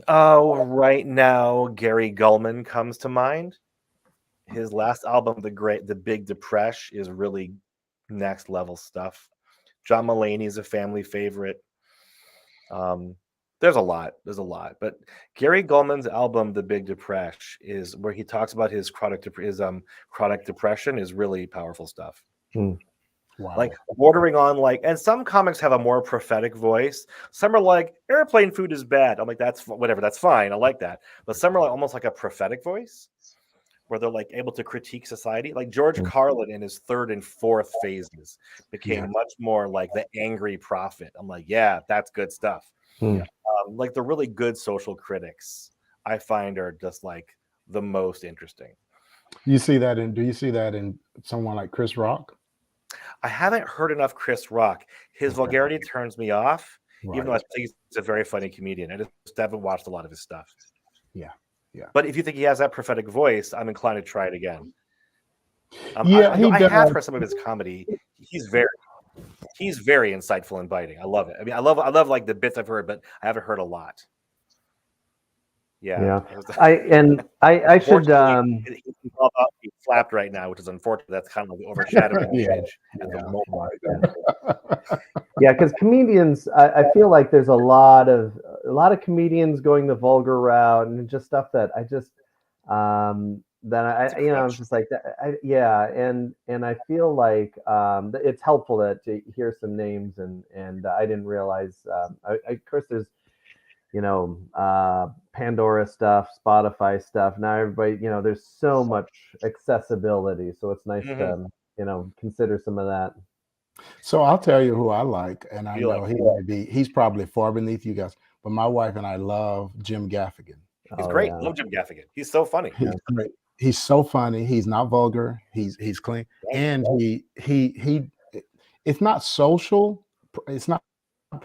Oh, right now, Gary Gulman comes to mind. His last album, The Big Depression, is really next level stuff. John Mulaney is a family favorite. There's a lot, but Gary Gulman's album, The Big Depression, is where he talks about his chronic depression, is really powerful stuff. Wow. Like bordering on like, and some comics have a more prophetic voice. Some are like, airplane food is bad. I'm like, that's whatever, that's fine. I like that. But some are like almost like a prophetic voice where they're like able to critique society. Like George Carlin in his third and fourth phases became much more like the angry prophet. I'm like, yeah, that's good stuff. Like the really good social critics I find are just like the most interesting. Do you see that in someone like Chris Rock? I haven't heard enough Chris Rock. His vulgarity turns me off, even though I think he's a very funny comedian. I just haven't watched a lot of his stuff. Yeah. But if you think he has that prophetic voice, I'm inclined to try it again. I have heard some of his comedy. He's very insightful and biting. I love it. I mean, I love like the bits I've heard, but I haven't heard a lot. Yeah. I should. He's all about being flapped right now, which is unfortunate. That's kind of the overshadowing image at the moment. Yeah, because comedians, I feel like there's a lot of comedians going the vulgar route and just stuff that I just I'm just like that. And I feel like it's helpful to hear some names, and I didn't realize. Of course, there's Pandora stuff, Spotify stuff. Now everybody, there's so much accessibility. So it's nice to, consider some of that. So I'll tell you who I like, and I know he's probably far beneath you guys, but my wife and I love Jim Gaffigan. He's great. Yeah. Love Jim Gaffigan. He's so funny. He's great. He's so funny. He's not vulgar. He's clean, and he it's not social. It's not a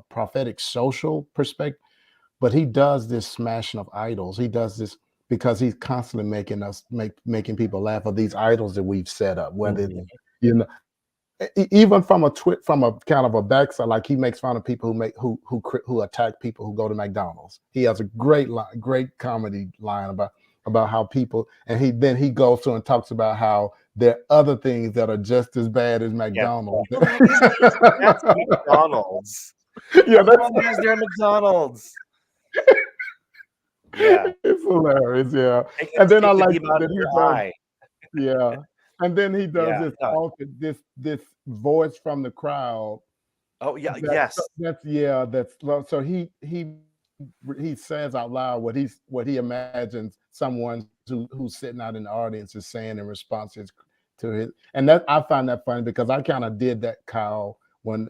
prophetic social perspective, but he does this smashing of idols. He does this because he's constantly making people laugh at these idols that we've set up. Whether even from a kind of a backside, like he makes fun of people who attack people who go to McDonald's. He has a great comedy line about how people, and then he goes through and talks about how there are other things that are just as bad as McDonald's. That's McDonald's. Yeah, that's their McDonald's. Yeah, it's hilarious. Yeah, and then I like that he does. Yeah, and then he does this voice from the crowd. Oh yeah, yes. That's so he says out loud what he imagines someone who's sitting out in the audience is saying in response to his, and that I find that funny because I kind of did that, Kyle, when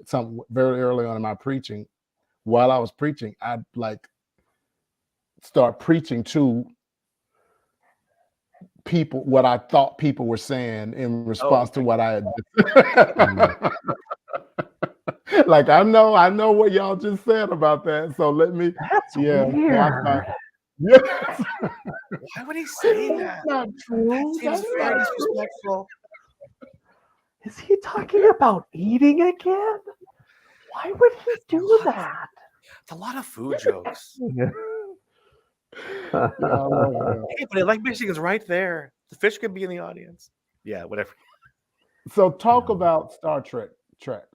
very early on in my preaching. While I was preaching, I'd like start preaching to people what I thought people were saying in response to what I had. Like I know what y'all just said about that. So let me. That's weird. Yes. Why would he say that? Not true. That seems very disrespectful. Is he talking about eating again? Why would he do that? It's a lot of food jokes. Yeah, I love that. Hey, but like Michigan's right there. The fish could be in the audience. Yeah, whatever. So talk about Star Trek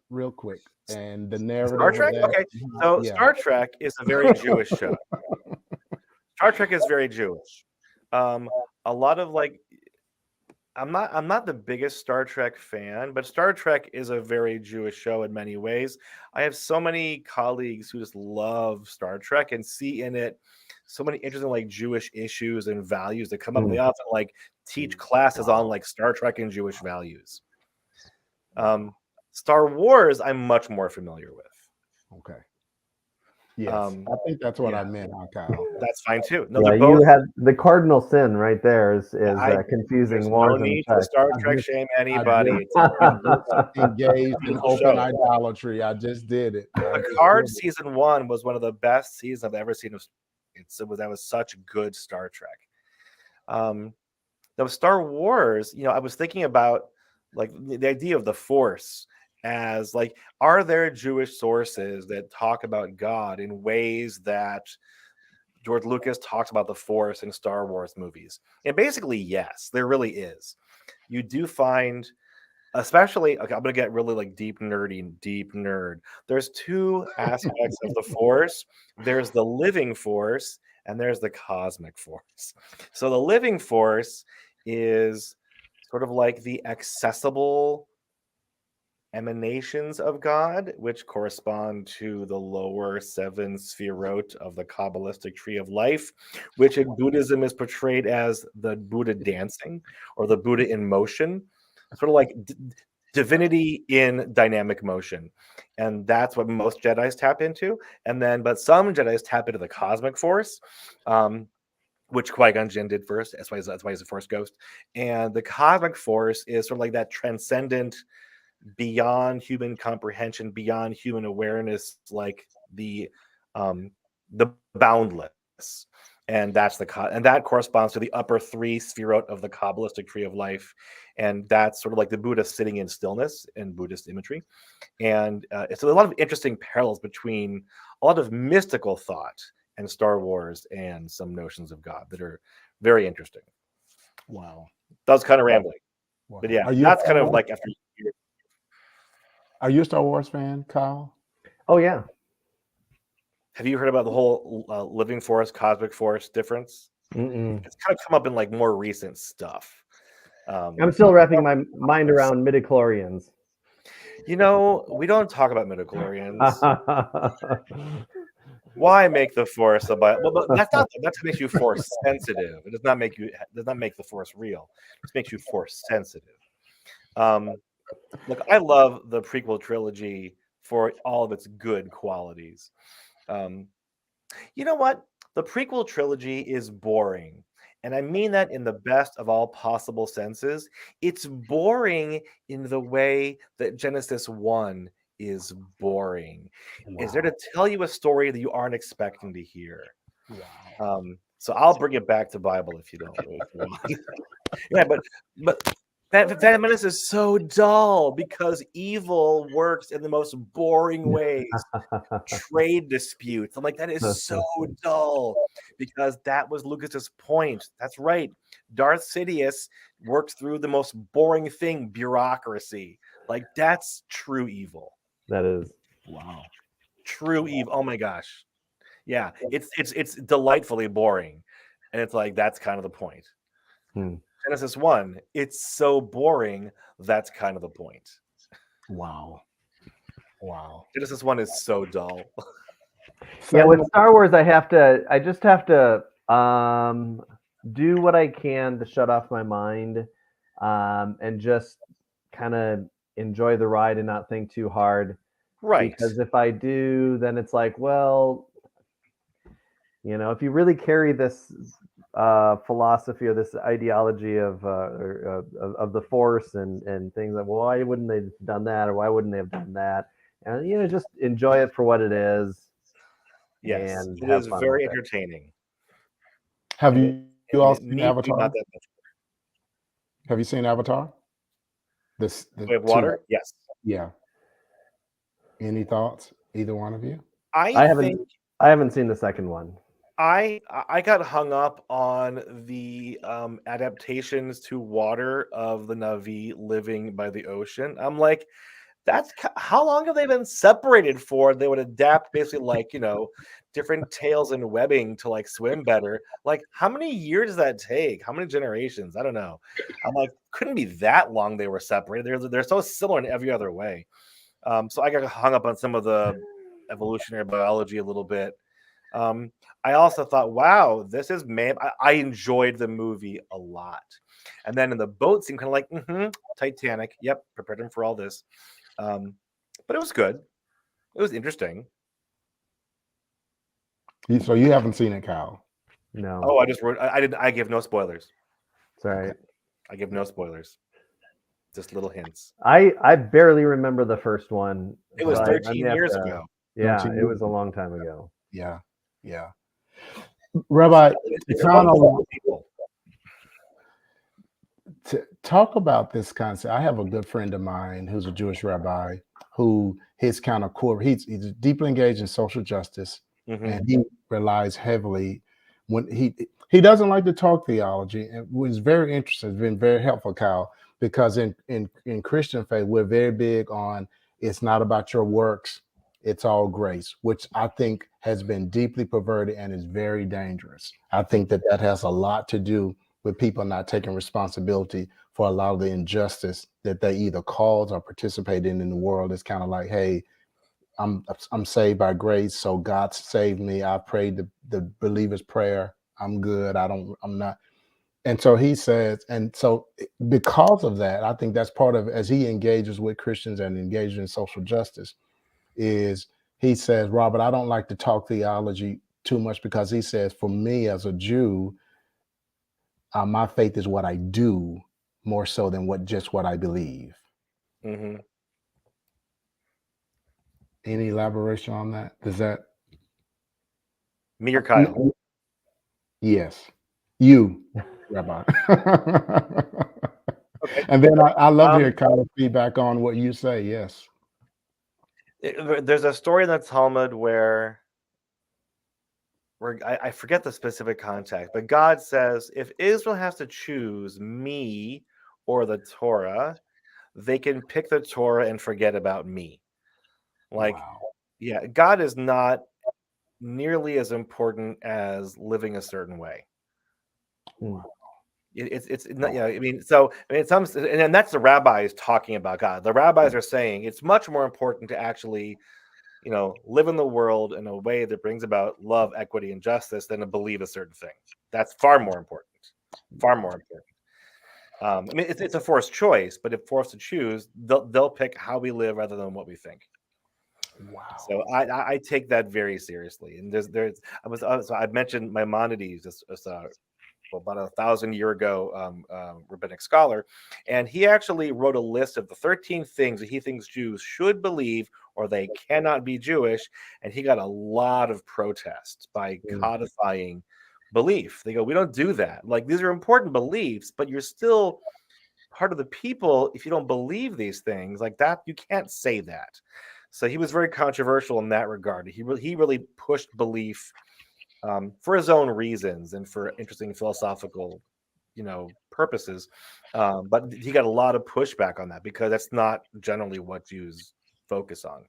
real quick and the narrative Star of Trek? that. Okay. So Yeah. Star Trek is a very Jewish show. Star Trek is very Jewish. A lot of like I'm not the biggest Star Trek fan, but Star Trek is a very Jewish show in many ways. I have so many colleagues who just love Star Trek and see in it so many interesting like Jewish issues and values that come up. They often like teach classes on like Star Trek and Jewish values. Star Wars, I'm much more familiar with. Okay. Yes, I think that's what I yeah. meant, Kyle. That's fine too. No, Yeah, they're both. you have the cardinal sin right there is confusing There's wars no and need to sex. Star I Trek just- shame I anybody. just engaged in Beautiful open show. idolatry. I just did it. I just Picard did it. season 1 was one of the best seasons I've ever seen. That was such good Star Trek. That was Star Wars. I was thinking about like the idea of the Force as like, are there Jewish sources that talk about God in ways that George Lucas talks about the Force in Star Wars movies? And basically, yes, there really is. You do find, especially, okay, I'm gonna get really like deep nerd. There's two aspects of the Force. There's the living Force and there's the cosmic Force. So the living Force is sort of like the accessible emanations of God, which correspond to the lower 7 sefirot of the Kabbalistic tree of life, which in Buddhism is portrayed as the Buddha dancing or the Buddha in motion, sort of like divinity in dynamic motion. And that's what most Jedis tap into. But some Jedis tap into the cosmic force, which Qui-Gon Jinn did first. That's why he's a Force ghost. And the cosmic force is sort of like that transcendent, beyond human comprehension, beyond human awareness, like the boundless. And that corresponds to the upper 3 sefirot of the Kabbalistic tree of life. And that's sort of like the Buddha sitting in stillness in Buddhist imagery. And it's a lot of interesting parallels between a lot of mystical thought and Star Wars and some notions of God that are very interesting. Wow. That was kind of rambling. Wow. But yeah, that's kind of like after. Are you a Star Wars fan, Kyle? Oh yeah. Have you heard about the whole living force, cosmic force difference? Mm-mm. It's kind of come up in like more recent stuff. I'm still wrapping my mind around midichlorians. We don't talk about midichlorians. Why make the force about? Well, that makes you force sensitive. It does not make the force real. It just makes you force sensitive. Look, I love the prequel trilogy for all of its good qualities. You know what? The prequel trilogy is boring. And I mean that in the best of all possible senses. It's boring in the way that Genesis 1 is boring. Wow. Is there to tell you a story that you aren't expecting to hear. Wow. So I'll bring it back to Bible if you don't. Yeah, but Phantom Menace is so dull because evil works in the most boring ways. Trade disputes. I'm like, that is so dull because that was Lucas's point. That's right. Darth Sidious works through the most boring thing, bureaucracy. Like, that's true evil. That is. Wow. True evil. Oh my gosh. Yeah, it's delightfully boring. And it's like, that's kind of the point. Genesis 1, it's so boring, that's kind of the point. Wow. Genesis 1 is so dull. Yeah, with Star Wars, I just have to do what I can to shut off my mind and just kind of enjoy the ride and not think too hard. Right. Because if I do, then it's like, well, if you really carry this philosophy or this ideology of the Force and things like, well, why wouldn't they have done that, or why wouldn't they have done that? And just enjoy it for what it is. Yes, and it have is fun very with it. entertaining. Have you all seen Not Avatar? that much. Have you seen Avatar? The Way of Water? Yes. Yeah. Any thoughts, either one of you? I haven't seen the second one. I got hung up on the adaptations to water of the Navi living by the ocean. I'm like, how long have they been separated for? They would adapt basically like, different tails and webbing to like swim better. Like, how many years does that take? How many generations? I don't know. I'm like, couldn't be that long they were separated. They're so similar in every other way. So I got hung up on some of the evolutionary biology a little bit. I also thought, wow, this is I enjoyed the movie a lot. And then in the boat scene, kind of like, Titanic. Yep, prepared him for all this. But it was good. It was interesting. So you haven't seen it, Kyle? No. Oh, I just wrote. I give no spoilers. It's all right. I give no spoilers. Just little hints. I barely remember the first one. It was so 13 years ago. Yeah, 13 it was a long time ago. Yeah. Rabbi, It's kind of people. to talk about this concept. I have a good friend of mine who's a Jewish rabbi who his kind of core, he's deeply engaged in social justice, and he relies heavily when he doesn't like to talk theology, and was very interested. It's been very helpful, Kyle, because in Christian faith, we're very big on it's not about your works, it's all grace, which I think has been deeply perverted and is very dangerous. I think that has a lot to do with people not taking responsibility for a lot of the injustice that they either cause or participate in the world. It's kind of like, hey, I'm saved by grace, so God saved me. I prayed the believer's prayer. I'm good. I'm not. And so he says, and so because of that, I think that's part of, as he engages with Christians and engages in social justice, is he says, Robert, I don't like to talk theology too much, because he says, for me as a Jew, my faith is what I do more so than what I believe. Mm-hmm. Any elaboration on that? Does that? Me or Kyle? Yes, you, Rabbi. Okay. And then I love to hear Kyle's feedback on what you say. Yes. There's a story in the Talmud where I forget the specific context, but God says, if Israel has to choose me or the Torah, they can pick the Torah and forget about me. Like, Wow. yeah, God is not nearly as important as living a certain way. It's not, I mean, and that's the rabbis talking about God. The rabbis are saying it's much more important to actually, live in the world in a way that brings about love, equity, and justice than to believe a certain thing. That's far more important. Far more important. I mean, it's a forced choice, but if forced to choose, they'll pick how we live rather than what we think. Wow. So I take that very seriously. And I mentioned Maimonides, about 1,000 year ago, rabbinic scholar, and he actually wrote a list of the 13 things that he thinks Jews should believe or they cannot be Jewish, and he got a lot of protests by codifying belief. They go, we don't do that. Like, these are important beliefs, but you're still part of the people if you don't believe these things like that. You can't say that. So he was very controversial in that regard. He really pushed belief for his own reasons and for interesting philosophical, purposes. But he got a lot of pushback on that because that's not generally what Jews focus on.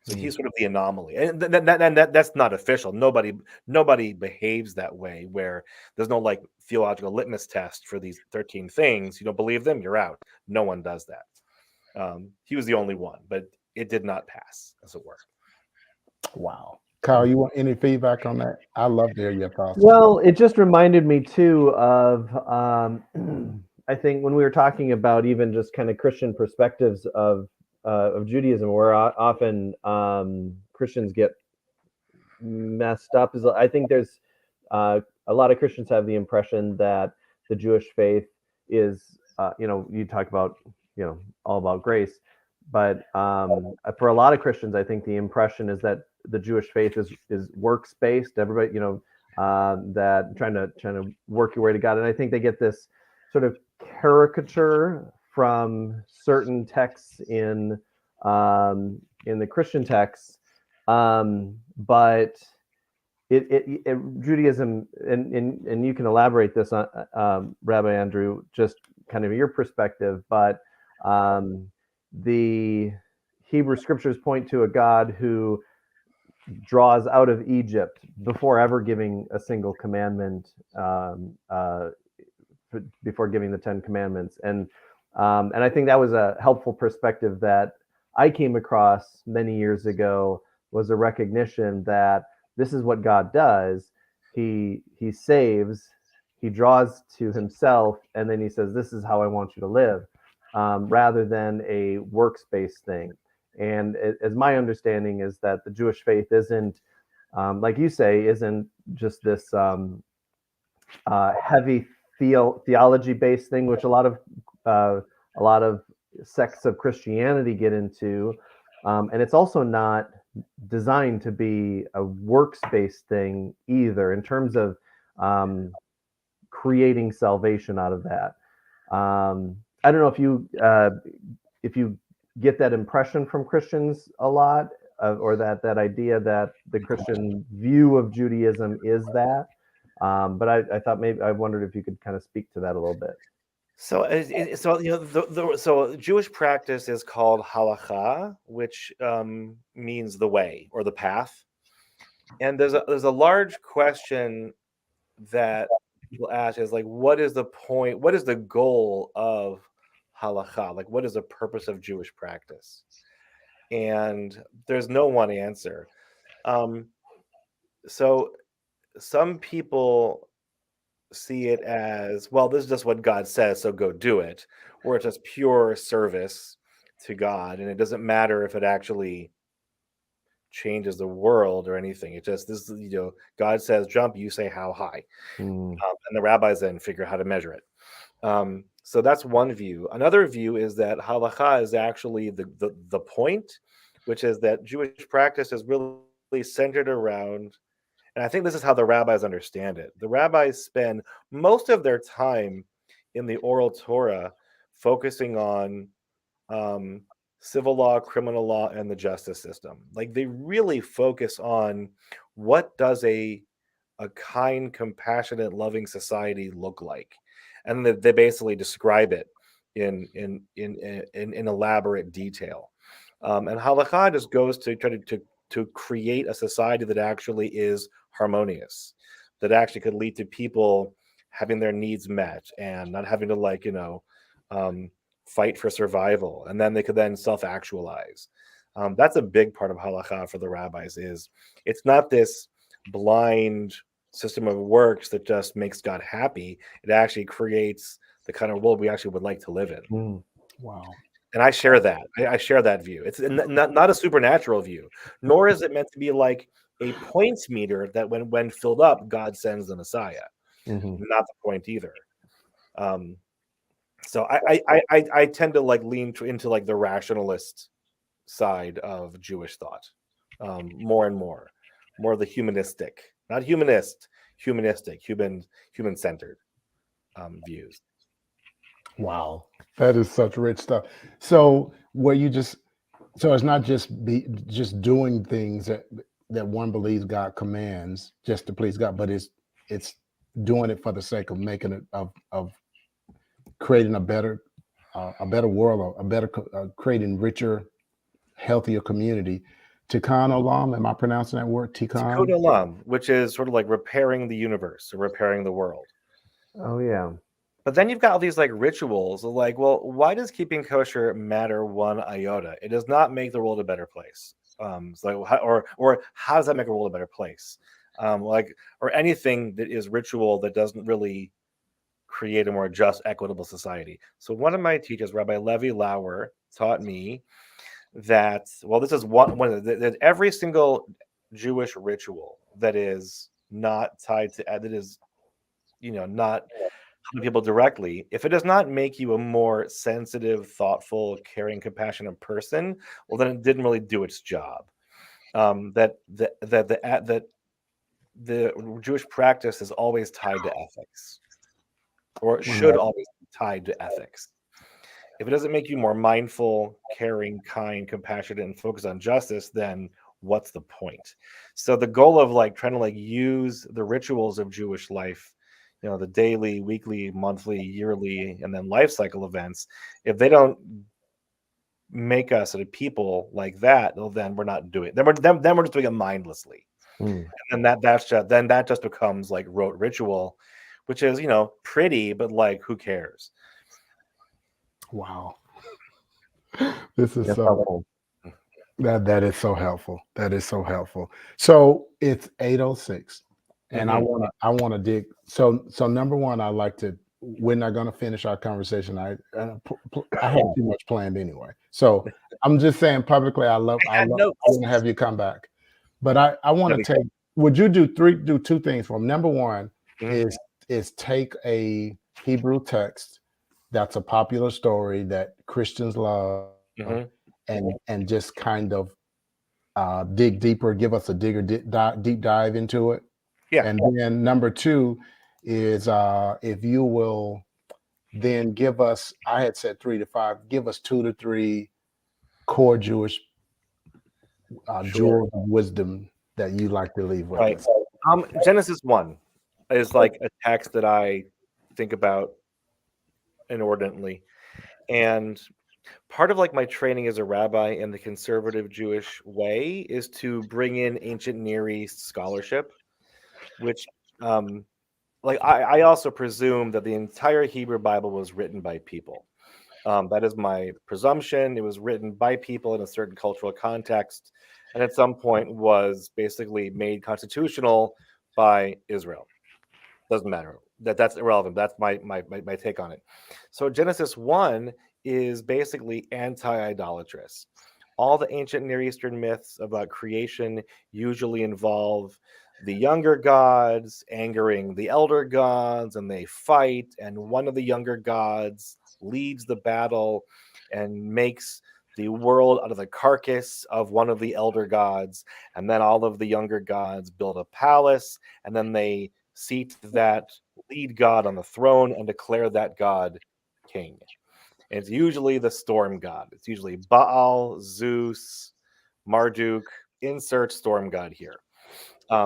So he's sort of the anomaly, and that's not official. Nobody behaves that way, where there's no like theological litmus test for these 13 things. You don't believe them, you're out. No one does that. He was the only one, but it did not pass, as it were. Wow. Kyle, you want any feedback on that? I love to hear your thoughts. Well, it just reminded me too of I think when we were talking about even just kind of Christian perspectives of Judaism, where often Christians get messed up, is I think there's a lot of Christians have the impression that the Jewish faith is you talk about all about grace, but for a lot of Christians, I think the impression is that the Jewish faith is works based. Everybody, that trying to work your way to God, and I think they get this sort of caricature from certain texts in the Christian texts But Judaism, and you can elaborate this on, Rabbi Andrew, just kind of your perspective, but the Hebrew scriptures point to a God who draws out of Egypt before ever giving a single commandment, before giving the 10 Commandments, and I think that was a helpful perspective that I came across many years ago. Was a recognition that this is what God does. He saves, he draws to himself, and then he says, "This is how I want you to live," rather than a works-based thing. And as my understanding is that the Jewish faith isn't, like you say, isn't just this heavy theology-based thing, which a lot of sects of Christianity get into, and it's also not designed to be a works-based thing either, in terms of creating salvation out of that. I don't know if you get that impression from Christians a lot, or that idea that the Christian view of Judaism is that. But I thought maybe I wondered if you could kind of speak to that a little bit. So, so so Jewish practice is called halacha, which means the way or the path. And there's a large question that people ask is like, what is the point? What is the goal of halacha? Like, what is the purpose of Jewish practice? And there's no one answer. So some people see it as, well, this is just what God says, so go do it, or it's just pure service to God, and it doesn't matter if it actually changes the world or anything. It just, this, God says jump, you say how high, and the rabbis then figure out how to measure it. So that's one view. Another view is that halacha is actually the point, which is that Jewish practice is really centered around, and I think this is how the rabbis understand it. The rabbis spend most of their time in the oral Torah focusing on civil law, criminal law, and the justice system. Like, they really focus on what does a kind, compassionate, loving society look like, and they basically describe it in elaborate detail. And halakha just goes to try to create a society that actually is harmonious, that actually could lead to people having their needs met and not having to fight for survival, and then they could then self-actualize. That's a big part of halakha for the rabbis. Is it's not this blind system of works that just makes God happy. It actually creates the kind of world we actually would like to live in. Wow. And I share that. I share that view. It's not a supernatural view, nor is it meant to be like a points meter that when filled up, God sends the Messiah. Not the point either. So I tend to lean into the rationalist side of Jewish thought, more and more of the humanistic, not humanist, humanistic, human centered views. Wow, that is such rich stuff. So so it's not just doing things that one believes God commands just to please God, but it's doing it for the sake of making it of creating a better world, creating richer, healthier community. Tikkun olam, am I pronouncing that word? Tikkun olam, which is sort of like repairing the universe or repairing the world. Oh yeah. But then you've got all these rituals, well, why does keeping kosher matter one iota? It does not make the world a better place. Or how does that make a world a better place? Or anything that is ritual that doesn't really create a more just, equitable society. So one of my teachers, Rabbi Levi Lauer, taught me that, well, this is one that every single Jewish ritual that is not tied to, that is, not people directly, if it does not make you a more sensitive, thoughtful, caring, compassionate person, well, then it didn't really do its job. That the Jewish practice is always tied to ethics, or it should always be tied to ethics. If it doesn't make you more mindful, caring, kind, compassionate, and focused on justice, then what's the point? So the goal of like trying to like use the rituals of Jewish life, the daily, weekly, monthly, yearly, and then life cycle events, if they don't make us a people like that, well, then we're not doing it. Then we're just doing it mindlessly. Mm. And that just becomes like rote ritual, which is pretty, but like who cares? Wow. This is That's so helpful. that is so helpful. That is so helpful. So it's 8:06, and Mhm. I wanna dig. So number one, I like to. We're not gonna finish our conversation. I had too much planned anyway. So I'm just saying publicly, I Add love. I notes. want to have you come back, but I want That'd to be take. Would you do two things for 'em? Number one Mhm. is take a Hebrew text that's a popular story that Christians love, Mhm. and just kind of dig deeper, give us a deep dive into it. Yeah, And then number two is if you will then give us, I had said 3 to 5, give us 2 to 3 core Jewish sure. jewels of wisdom that you like to leave with Right. us. Genesis 1 is like a text that I think about inordinately. And part of like my training as a rabbi in the conservative Jewish way is to bring in ancient Near East scholarship, which like I also presume that the entire Hebrew Bible was written by people. That is my presumption. It was written by people in a certain cultural context, and at some point was basically made constitutional by Israel. Doesn't matter. That's irrelevant. That's my take on it. So Genesis 1 is basically anti-idolatrous. All the ancient Near Eastern myths about creation usually involve the younger gods angering the elder gods, and they fight, and one of the younger gods leads the battle and makes the world out of the carcass of one of the elder gods, and then all of the younger gods build a palace, and then they seat that lead god on the throne and declare that god king. And it's usually the storm god. It's usually Baal, Zeus, Marduk, insert storm god here.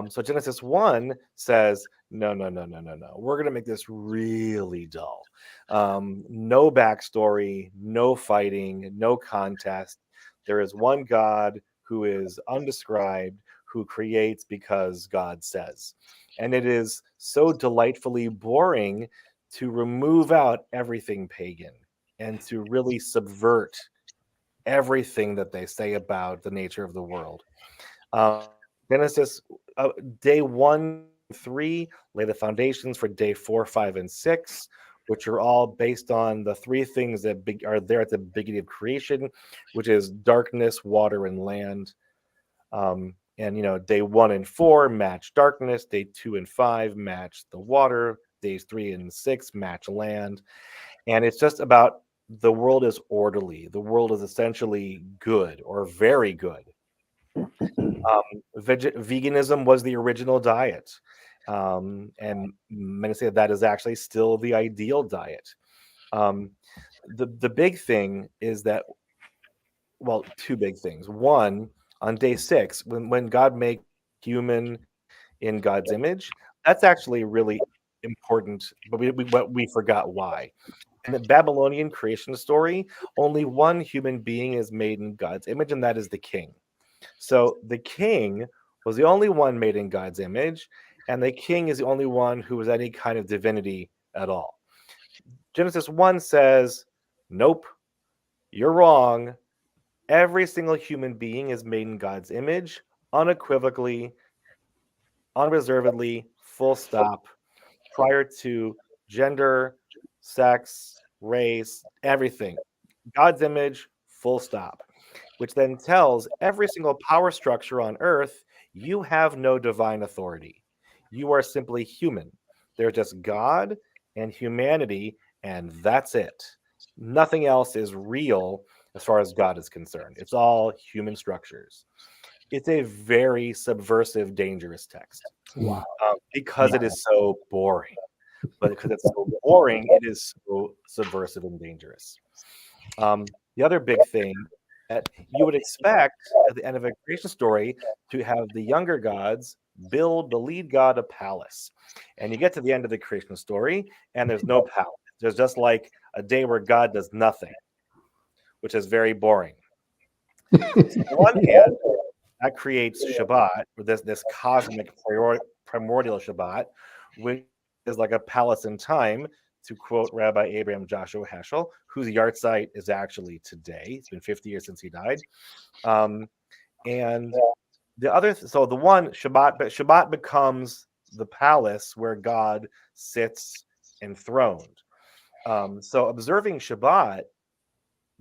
So Genesis 1 says, no, no, no, no, no, no. We're going to make this really dull. No backstory, no fighting, no contest. There is one God who is undescribed, who creates because God says. And it is so delightfully boring to remove out everything pagan and to really subvert everything that they say about the nature of the world. Genesis day 1-3 lay the foundations for day 4, 5, and 6, which are all based on the three things that are there at the beginning of creation, which is darkness, water, and land. And day 1 and 4 match darkness, day 2 and 5 match the water, days 3 and 6 match land. And it's just about the world is orderly. The world is essentially good or very good. Veganism was the original diet. And many say that is actually still the ideal diet. The big thing is that, well, two big things. One, on day 6, when God makes human in God's image, that's actually really important, but we forgot why. In the Babylonian creation story, only one human being is made in God's image, and that is the king. So the king was the only one made in God's image, and the king is the only one who was any kind of divinity at all. Genesis 1 says, nope, you're wrong. Every single human being is made in God's image, unequivocally, unreservedly, full stop, prior to gender, sex, race, everything. God's image, full stop. Which then tells every single power structure on earth, you have no divine authority. You are simply human. There's just God and humanity, and that's it. Nothing else is real as far as God is concerned. It's all human structures. It's a very subversive, dangerous text Wow. because it is so boring. But because it's so boring, it is so subversive and dangerous. The other big thing you would expect at the end of a creation story to have the younger gods build the lead god a palace. And you get to the end of the creation story, and there's no palace. There's just like a day where God does nothing, which is very boring. So on the one hand, that creates Shabbat, or this cosmic primordial Shabbat, which is like a palace in time, to quote Rabbi Abraham Joshua Heschel, whose yahrzeit is actually today. It's been 50 years since he died. And the other, so the one Shabbat becomes the palace where God sits enthroned. So observing Shabbat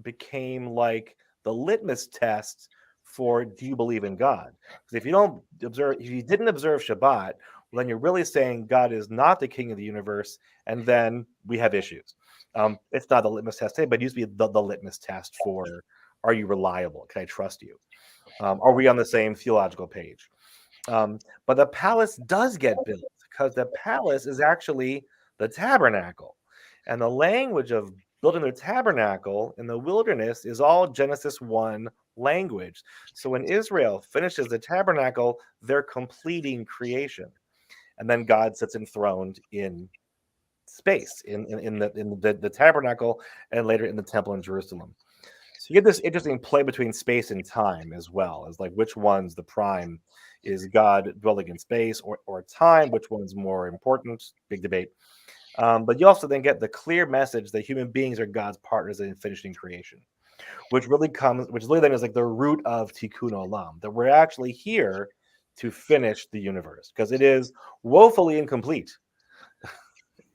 became like the litmus test for, do you believe in God? Because if you didn't observe Shabbat, well, then you're really saying God is not the king of the universe, and then we have issues. It's not the litmus test today, but it used to be the litmus test for, are you reliable? Can I trust you? Are we on the same theological page? But the palace does get built, because the palace is actually the tabernacle. And the language of building the tabernacle in the wilderness is all Genesis 1 language. So when Israel finishes the tabernacle, they're completing creation. And then God sits enthroned in space, in the tabernacle, and later in the temple in Jerusalem. So you get this interesting play between space and time as well, as like which one's the prime. Is God dwelling in space or time? Which one's more important? Big debate. But you also then get the clear message that human beings are God's partners in finishing creation, which really then is like the root of Tikkun Olam, that we're actually here to finish the universe, because it is woefully incomplete.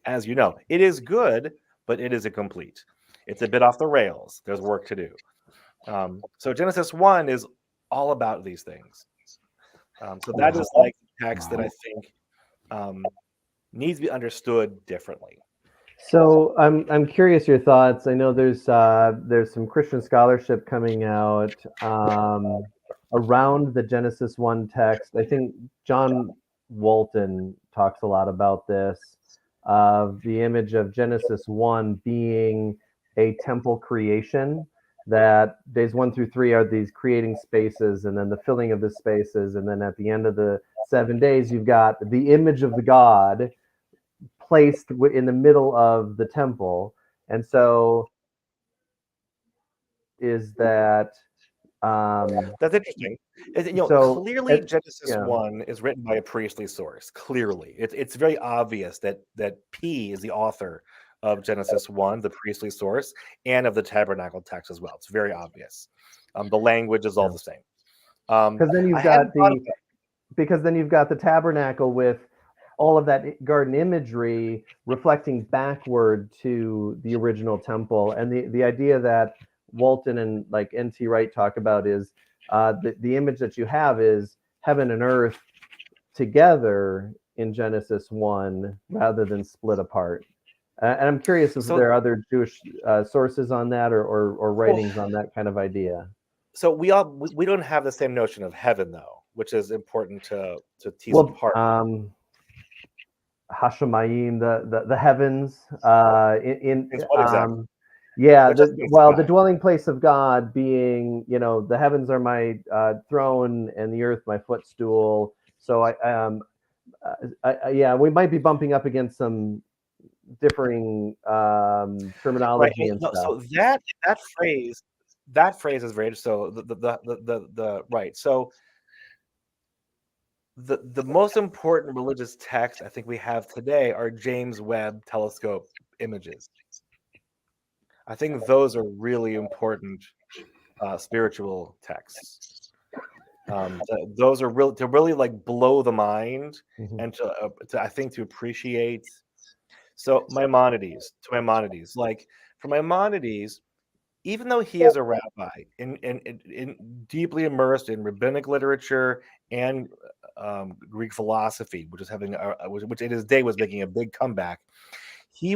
As you know, it is good, but it is incomplete. It's a bit off the rails. There's work to do. So Genesis 1 is all about these things. So that is like a text that I think needs to be understood differently. So I'm curious your thoughts. I know there's some Christian scholarship coming out around the Genesis 1 text. I think John Walton talks a lot about this, of the image of Genesis 1 being a temple creation, that days 1 through 3 are these creating spaces, and then the filling of the spaces, and then at the end of the 7 days you've got the image of the God placed in the middle of the temple. And so is that that's interesting. so clearly Genesis yeah. 1 is written by a priestly source. Clearly, it's very obvious that P is the author of Genesis 1, the priestly source, and of the tabernacle text as well. It's very obvious. The language is all the same. Because then you've got the tabernacle with all of that garden imagery reflecting backward to the original temple. And the idea that Walton and like N.T. Wright talk about is the image that you have is heaven and earth together in Genesis 1 rather than split apart. And I'm curious if there are other Jewish sources on that or writings on that kind of idea. So we don't have the same notion of heaven, though, which is important to tease apart. Hashemayim, the heavens, Yeah, the dwelling place of God being, the heavens are my throne and the earth my footstool. So we might be bumping up against some differing terminology and stuff. So that phrase is very, so the right. So the most important religious text I think we have today are James Webb Telescope images. I think those are really important spiritual texts. Those are to really like blow the mind, and to I think to appreciate. So Maimonides, like for Maimonides, even though he is a rabbi in deeply immersed in rabbinic literature and Greek philosophy, which in his day was making a big comeback, he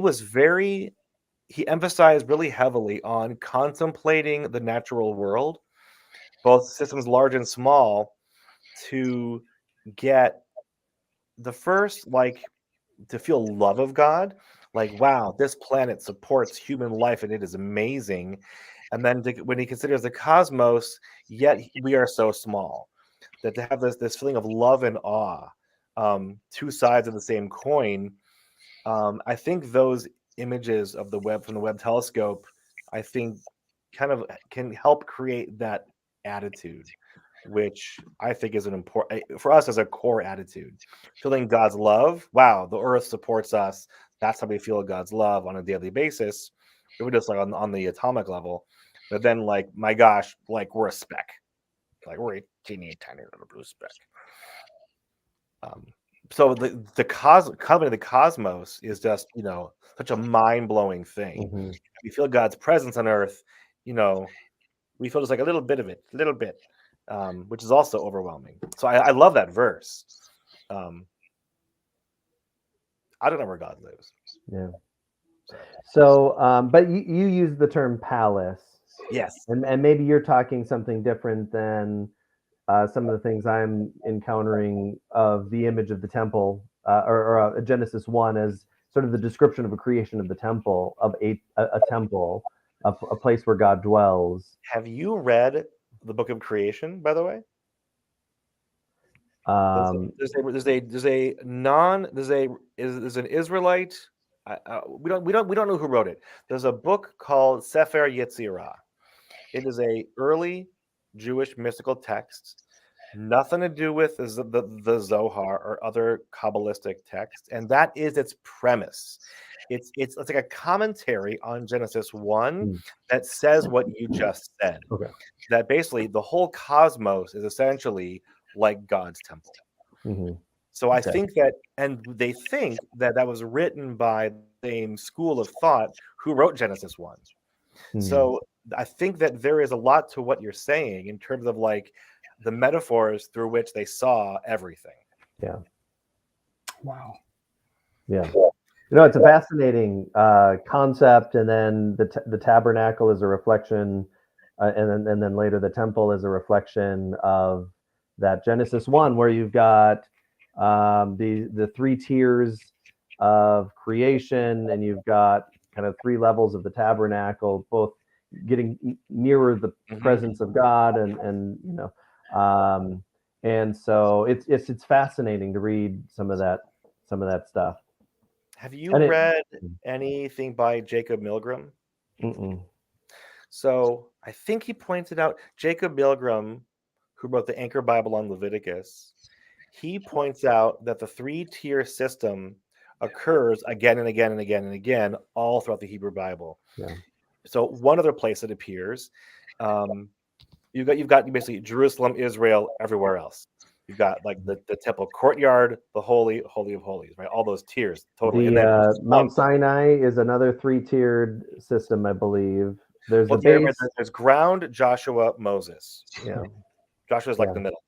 emphasized really heavily on contemplating the natural world, both systems large and small, to get the first, like, to feel love of God, like, wow, this planet supports human life and it is amazing. And then when he considers the cosmos, yet we are so small, that to have this feeling of love and awe, two sides of the same coin. I think those images of the Webb from the Webb telescope, I think, kind of can help create that attitude, which I think is an important for us as a core attitude. Feeling God's love. Wow, the earth supports us. That's how we feel God's love on a daily basis. It would just like on the atomic level. But then, like, my gosh, like we're a speck. Like we're a teeny tiny little blue speck. So the cosmos is just, such a mind-blowing thing. Mhm. We feel God's presence on earth, we feel just like a little bit of it, which is also overwhelming. So I love that verse. I don't know where God lives. Yeah. So, but you use the term palace, Yes. and maybe you're talking something different than some of the things I'm encountering of the image of the temple, or Genesis 1 as sort of the description of a creation of the temple, of a temple, a place where God dwells. Have you read the book of creation, by the way? There's an Israelite. We don't know who wrote it. There's a book called Sefer Yetzirah. It is a early Jewish mystical text, nothing to do with the Zohar or other Kabbalistic texts, and that is its premise. It's like a commentary on Genesis 1 that says what you just said. Okay. That basically the whole cosmos is essentially like God's temple. Mm-hmm. So I think that, and they think that that was written by the same school of thought who wrote Genesis 1. So I think that there is a lot to what you're saying in terms of like the metaphors through which they saw everything. Yeah. Wow. Yeah. It's a fascinating concept, and then the tabernacle is a reflection, and then later the temple is a reflection of that Genesis 1, where you've got the three tiers of creation, and you've got kind of three levels of the tabernacle, both getting nearer the presence of God, and so it's fascinating to read some of that stuff. Have you read anything by Jacob Milgram? Mm-mm. So I think he pointed out Jacob Milgram, who wrote the Anchor Bible on Leviticus. He points out that the three-tier system occurs again and again and again and again all throughout the Hebrew Bible. Yeah. So one other place it appears, you've got basically Jerusalem, Israel, everywhere else. You've got like the temple courtyard, the holy of holies, right? All those tiers, totally. And then Mount Sinai is another three-tiered system, I believe. There's the base. There's ground, Joshua, Moses. Yeah. Joshua's like the middle.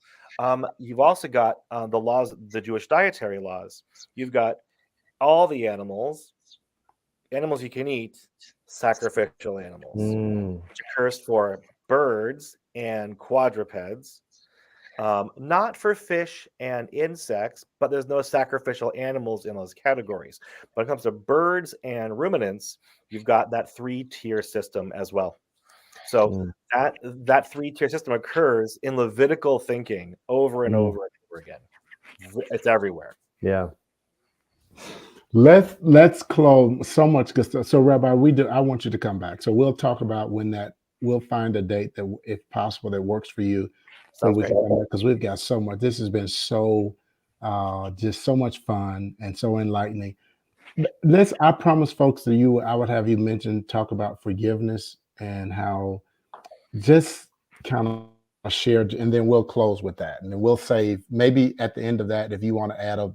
You've also got the laws, the Jewish dietary laws. You've got all the animals you can eat, sacrificial animals, which occurs for birds and quadrupeds, not for fish and insects, but there's no sacrificial animals in those categories. When it comes to birds and ruminants, you've got that three-tier system as well. So that three-tier system occurs in Levitical thinking over and over and over again. It's everywhere. Yeah. Let's close. So much good stuff. So Rabbi, I want you to come back. So we'll talk about when we'll find a date that, if possible, that works for you. So we can come back, because we've got so much. This has been so just so much fun and so enlightening. I promise folks that I would have you talk about forgiveness and how just kind of share, and then we'll close with that. And then we'll save maybe at the end of that, if you want to add a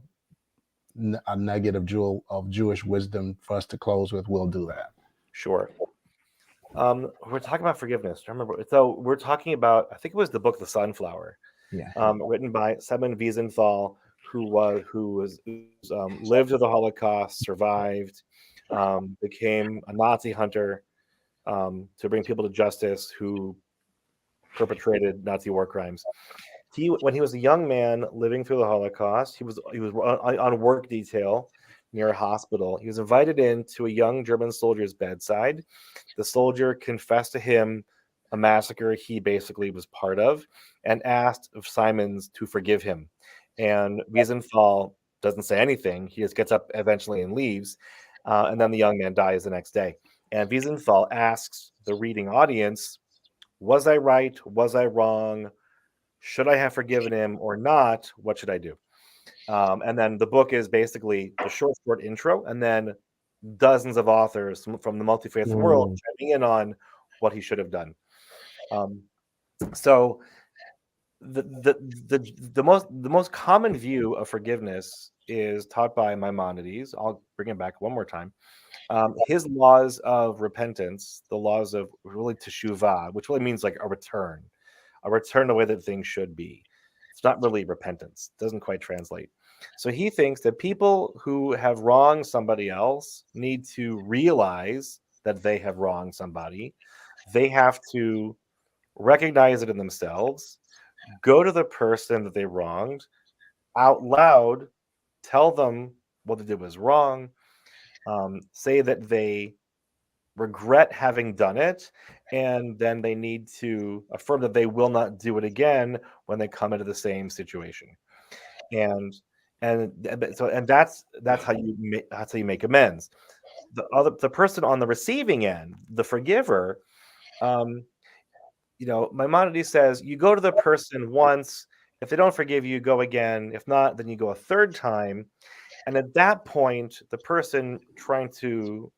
nugget of Jewish wisdom for us to close with, we'll do that. Sure. We're talking about forgiveness. Remember, so we're talking about, I think it was the book The Sunflower, written by Simon Wiesenthal, who lived through the Holocaust, survived, became a Nazi hunter to bring people to justice who perpetrated Nazi war crimes. When he was a young man living through the Holocaust, he was on work detail near a hospital. He was invited in to a young German soldier's bedside. The soldier confessed to him a massacre he basically was part of and asked of Simons to forgive him. And Wiesenthal doesn't say anything. He just gets up eventually and leaves. And then the young man dies the next day. And Wiesenthal asks the reading audience, was I right? Was I wrong? Should I have forgiven him or not? What should I do? And then the book is basically the short intro, and then dozens of authors from the multi-faith world chiming in on what he should have done. So the most common view of forgiveness is taught by Maimonides. I'll bring it back one more time. His laws of repentance, the laws of really teshuvah, which really means like a return to the way that things should be. It's not really repentance. It doesn't quite translate. So he thinks that people who have wronged somebody else need to realize that they have wronged somebody. They have to recognize it in themselves, go to the person that they wronged out loud, tell them what they did was wrong, say that they regret having done it, and then they need to affirm that they will not do it again when they come into the same situation. And that's how you make amends. The person on the receiving end, the forgiver, Maimonides says you go to the person once. If they don't forgive you, go again. If not, then you go a third time. And at that point, the person trying to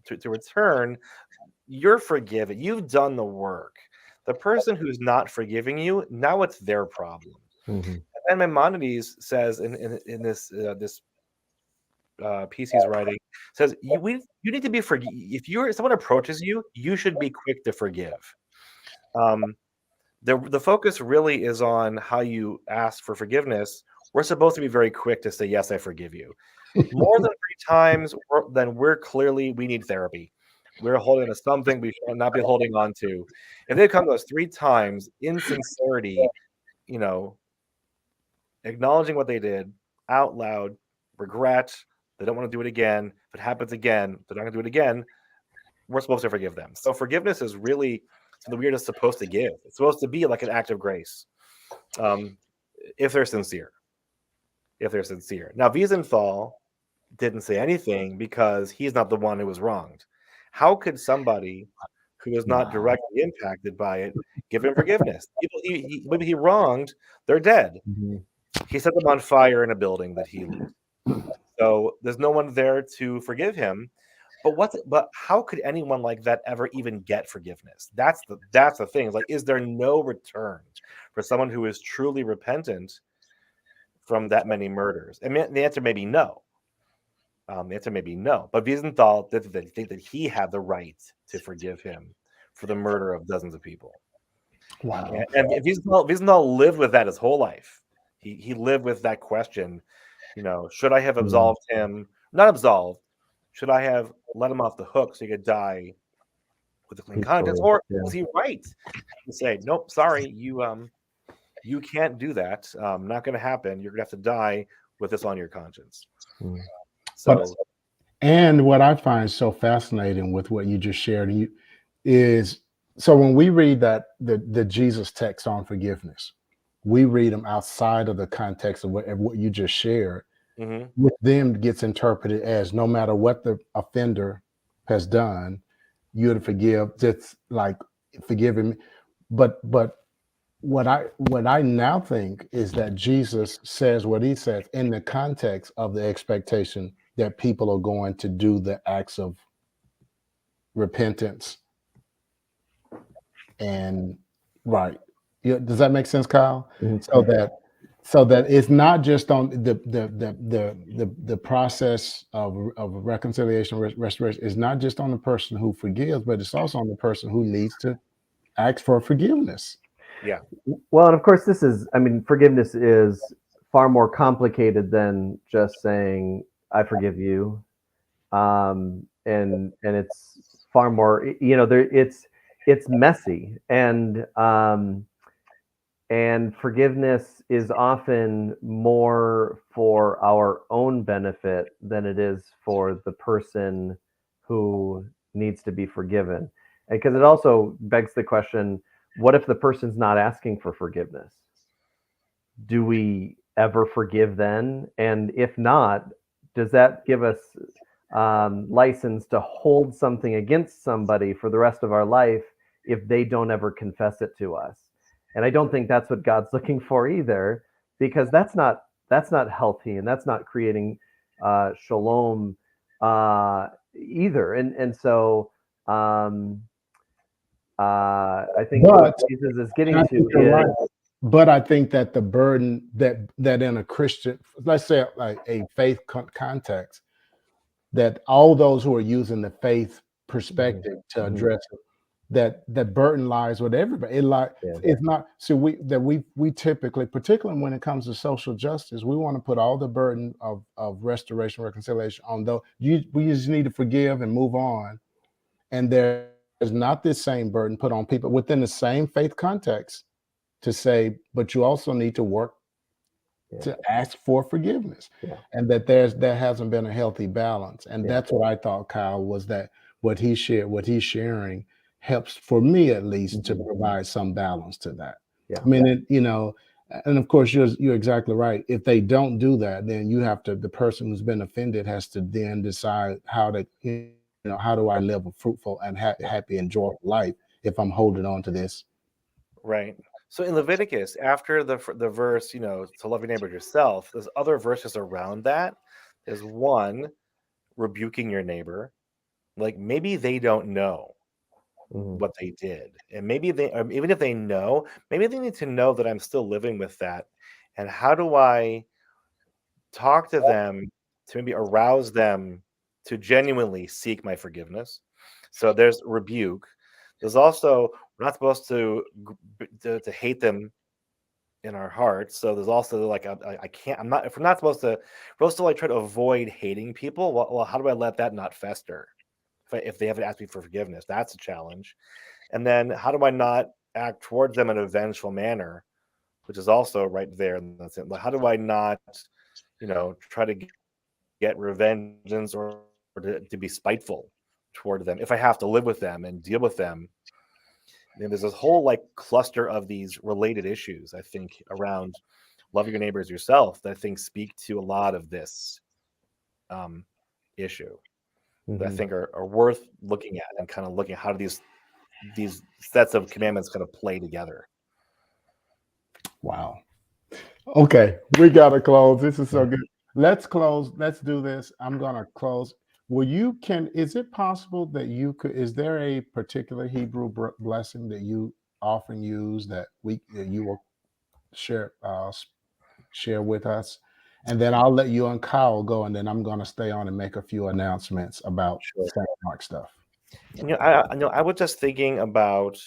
to return, you're forgiven. You've done the work. The person who's not forgiving you, now it's their problem. And Maimonides says in this piece he's writing, says you need to be if someone approaches you, you should be quick to forgive. The focus really is on how you ask for forgiveness. We're supposed to be very quick to say, yes, I forgive you. More than 3 times, then we need therapy. We're holding on to something we should not be holding on to. If they come to us 3 times in sincerity, acknowledging what they did out loud, regret, they don't want to do it again. If it happens again, they're not going to do it again. We're supposed to forgive them. So forgiveness is really something we're just supposed to give. It's supposed to be like an act of grace, if they're sincere. Now, Wiesenthal didn't say anything because he's not the one who was wronged. How could somebody who is not directly impacted by it give him forgiveness? People maybe he wronged, they're dead. He set them on fire in a building that he leased. So there's no one there to forgive him. But how could anyone like that ever even get forgiveness? That's the thing. It's like, is there no return for someone who is truly repentant from that many murders? I mean, the answer may be no. But Wiesenthal didn't think that he had the right to forgive him for the murder of dozens of people. Wow. And Wiesenthal lived with that his whole life. He lived with that question. Should I have absolved him? Not absolved. Should I have let him off the hook so he could die with a clean conscience, or was he right to say, nope, sorry, you can't do that. Not going to happen. You're going to have to die with this on your conscience. And what I find so fascinating with what you just shared is, so when we read that the Jesus text on forgiveness, we read them outside of the context of what you just shared. With them gets interpreted as no matter what the offender has done, you're to forgive. Just like forgiving me. But what I now think is that Jesus says what he says in the context of the expectation that people are going to do the acts of repentance. And right. Does that make sense, Kyle? So that it's not just on the process of reconciliation, restoration. It's not just on the person who forgives, but it's also on the person who needs to ask for forgiveness. Yeah. Well, and of course, forgiveness is far more complicated than just saying I forgive you, and it's far more. It's messy, and And forgiveness is often more for our own benefit than it is for the person who needs to be forgiven. Because it also begs the question, what if the person's not asking for forgiveness? Do we ever forgive then? And if not, does that give us license to hold something against somebody for the rest of our life if they don't ever confess it to us? And I don't think that's what God's looking for either, because that's not healthy, and that's not creating shalom either. And so I think what But Jesus is I getting think to you're right. is But I think that the burden that in a Christian, let's say like a faith context, that all those who are using the faith perspective to Mhm. address it, that burden lies with everybody. Yeah. It's not so we typically, particularly when it comes to social justice, we want to put all the burden of restoration, reconciliation on those. We just need to forgive and move on. And there's not this same burden put on people within the same faith context to say, but you also need to work Yeah. to ask for forgiveness, Yeah. and that there hasn't been a healthy balance. And Yeah. that's what I thought, Kyle, was that what he's sharing helps, for me at least, to Mhm. provide some balance to that. Yeah. I mean, and of course you're exactly right. If they don't do that, then the person who's been offended has to then decide how to, how do I live a fruitful and happy and joyful life if I'm holding on to this. Right. So in Leviticus, after the verse, to love your neighbor as yourself, there's other verses around that. There's one rebuking your neighbor, like maybe they don't know Mhm. what they did, and maybe even if they know, maybe they need to know that I'm still living with that, and how do I talk to them to maybe arouse them to genuinely seek my forgiveness? So there's rebuke. There's also, we're not supposed to hate them in our hearts. So there's also like I can't. I'm not. If we're not supposed to, we're supposed to like try to avoid hating people. Well, how do I let that not fester? If they haven't asked me for forgiveness, that's a challenge. And then how do I not act towards them in a vengeful manner, which is also right there. And that's it. Like, how do I not, try to get revengeance or to be spiteful toward them if I have to live with them and deal with them? And there's this whole like cluster of these related issues, I think, around loving your neighbor as yourself that I think speak to a lot of this issue that I Mhm. think are worth looking at and kind of looking at how do these sets of commandments kind of play together. Wow. Okay, we gotta close. This is so good. Let's close. Let's do this. I'm gonna close. Is it possible that you could, is there a particular Hebrew blessing that you often use that you will share, share with us? And then I'll let you and Kyle go, and then I'm gonna stay on and make a few announcements about Sure. St. Mark stuff. I was just thinking about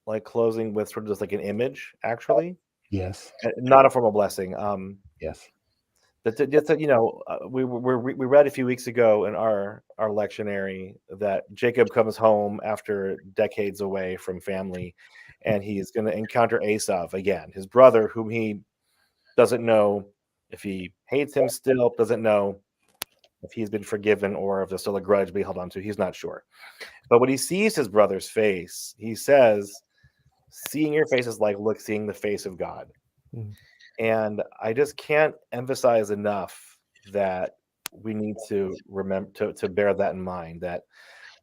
like closing with sort of just like an image, actually, Yes. not a formal blessing. Yes. We read a few weeks ago in our lectionary that Jacob comes home after decades away from family, and he's going to encounter Esau again, his brother, whom he doesn't know if he hates him still, doesn't know if he's been forgiven or if there's still a grudge being held on to. He's not sure. But when he sees his brother's face, he says, "Seeing your face is like seeing the face of God." Mhm. And I just can't emphasize enough that we need to remember to bear that in mind, that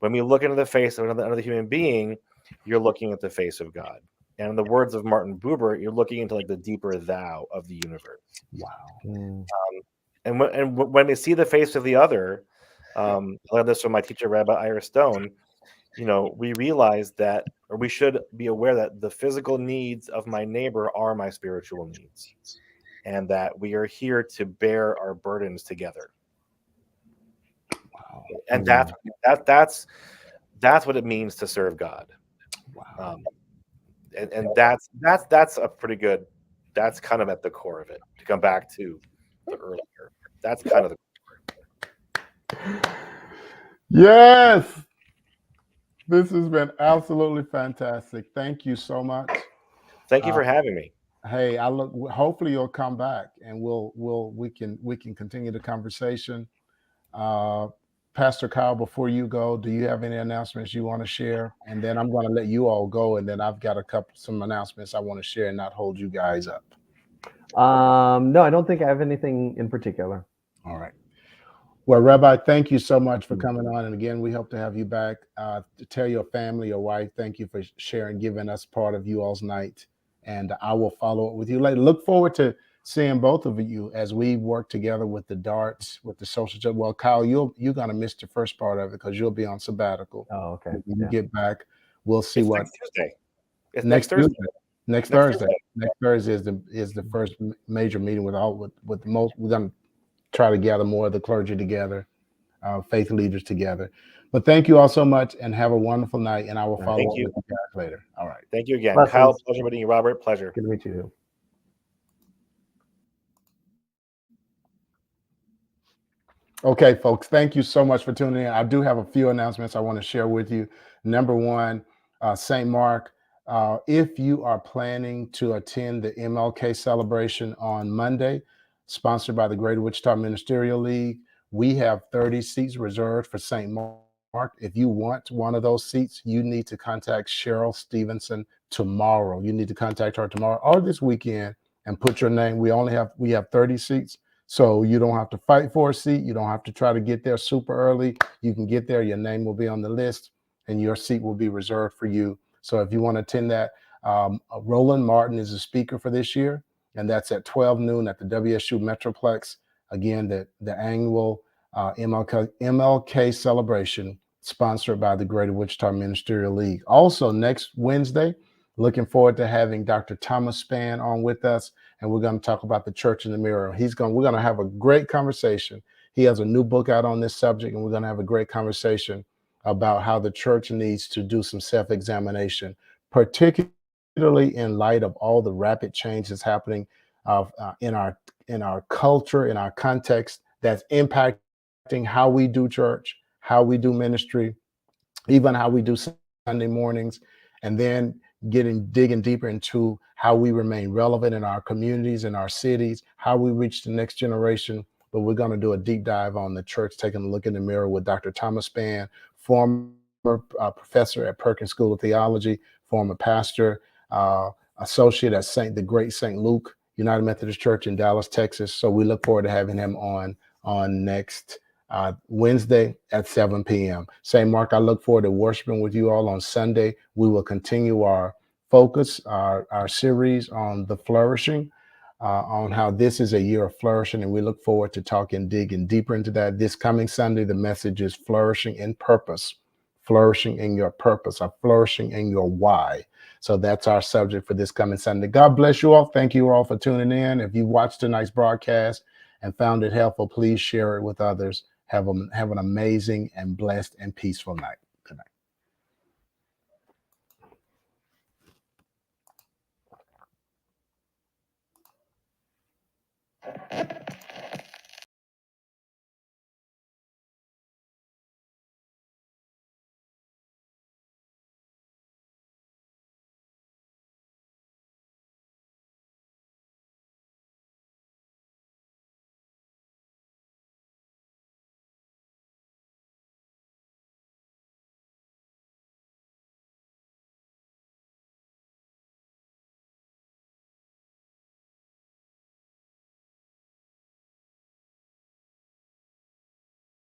when we look into the face of another human being, you're looking at the face of God. And in the words of Martin Buber, you're looking into like the deeper thou of the universe. Wow. Mhm. And when we see the face of the other, I learned this from my teacher, Rabbi Ira Stone, we realize that, or we should be aware that the physical needs of my neighbor are my spiritual needs, and that we are here to bear our burdens together. Wow. And that's what it means to serve God. Wow. And that's a pretty good. That's kind of at the core of it. To come back to the earlier, that's kind of the. Yes. This has been absolutely fantastic. Thank you so much Thank you for having me. Hey, I look. Hopefully, you'll come back, and we can continue the conversation. Uh, Pastor Kyle, before you go, do you have any announcements you want to share? And then I'm going to let you all go, and then I've got some announcements I want to share and not hold you guys up. No, I don't think I have anything in particular. All right. Well, Rabbi, thank you so much for coming on. And again, we hope to have you back. To tell your family, your wife, thank you for sharing, giving us part of you all's night. And I will follow up with you later. Look forward to seeing both of you as we work together with the darts, with the social justice. Well, Kyle, you're gonna miss the first part of it because you'll be on sabbatical. Oh, okay. When you Yeah. get back, we'll see It's what next Tuesday. It's next Thursday. Tuesday. Next Next Thursday. Thursday. Next Thursday is the first major meeting with the most. We're gonna try to gather more of the clergy together, faith leaders together. But thank you all so much and have a wonderful night. And I will follow Thank up you. with you guys later. All right. Thank you again. Blessings. Kyle, pleasure meeting you. Robert, pleasure. Good to meet you. Okay, folks, thank you so much for tuning in. I do have a few announcements I want to share with you. Number one, St. Mark, if you are planning to attend the MLK celebration on Monday, sponsored by the Greater Wichita Ministerial League, we have 30 seats reserved for St. Mark. If you want one of those seats, you need to contact Cheryl Stevenson tomorrow. You need to contact her tomorrow or this weekend and put your name. We have 30 seats. So you don't have to fight for a seat. You don't have to try to get there super early. You can get there. Your name will be on the list and your seat will be reserved for you. So if you want to attend that, Roland Martin is a speaker for this year, and that's at 12 noon at the WSU Metroplex. Again, the annual MLK celebration sponsored by the Greater Wichita Ministerial League. Also, next Wednesday, looking forward to having Dr. Thomas Spann on with us, and we're going to talk about the church in the mirror. We're going to have a great conversation. He has a new book out on this subject, and we're going to have a great conversation about how the church needs to do some self-examination, particularly in light of all the rapid changes happening in our culture, in our context, that's impacting how we do church, how we do ministry, even how we do Sunday mornings, and then digging deeper into how we remain relevant in our communities, in our cities, how we reach the next generation. But we're going to do a deep dive on the church, taking a look in the mirror with Dr. Thomas Spann, former professor at Perkins School of Theology, former pastor, associate at the Great St. Luke United Methodist Church in Dallas, Texas. So we look forward to having him on next Wednesday at 7 p.m. St. Mark, I look forward to worshiping with you all on Sunday. We will continue our focus, our series on the flourishing, on how this is a year of flourishing, and we look forward to digging deeper into that. This coming Sunday, the message is flourishing in purpose, flourishing in your purpose, or flourishing in your why. So that's our subject for this coming Sunday. God bless you all. Thank you all for tuning in. If you watched tonight's broadcast and found it helpful, please share it with others. Have an amazing and blessed and peaceful night.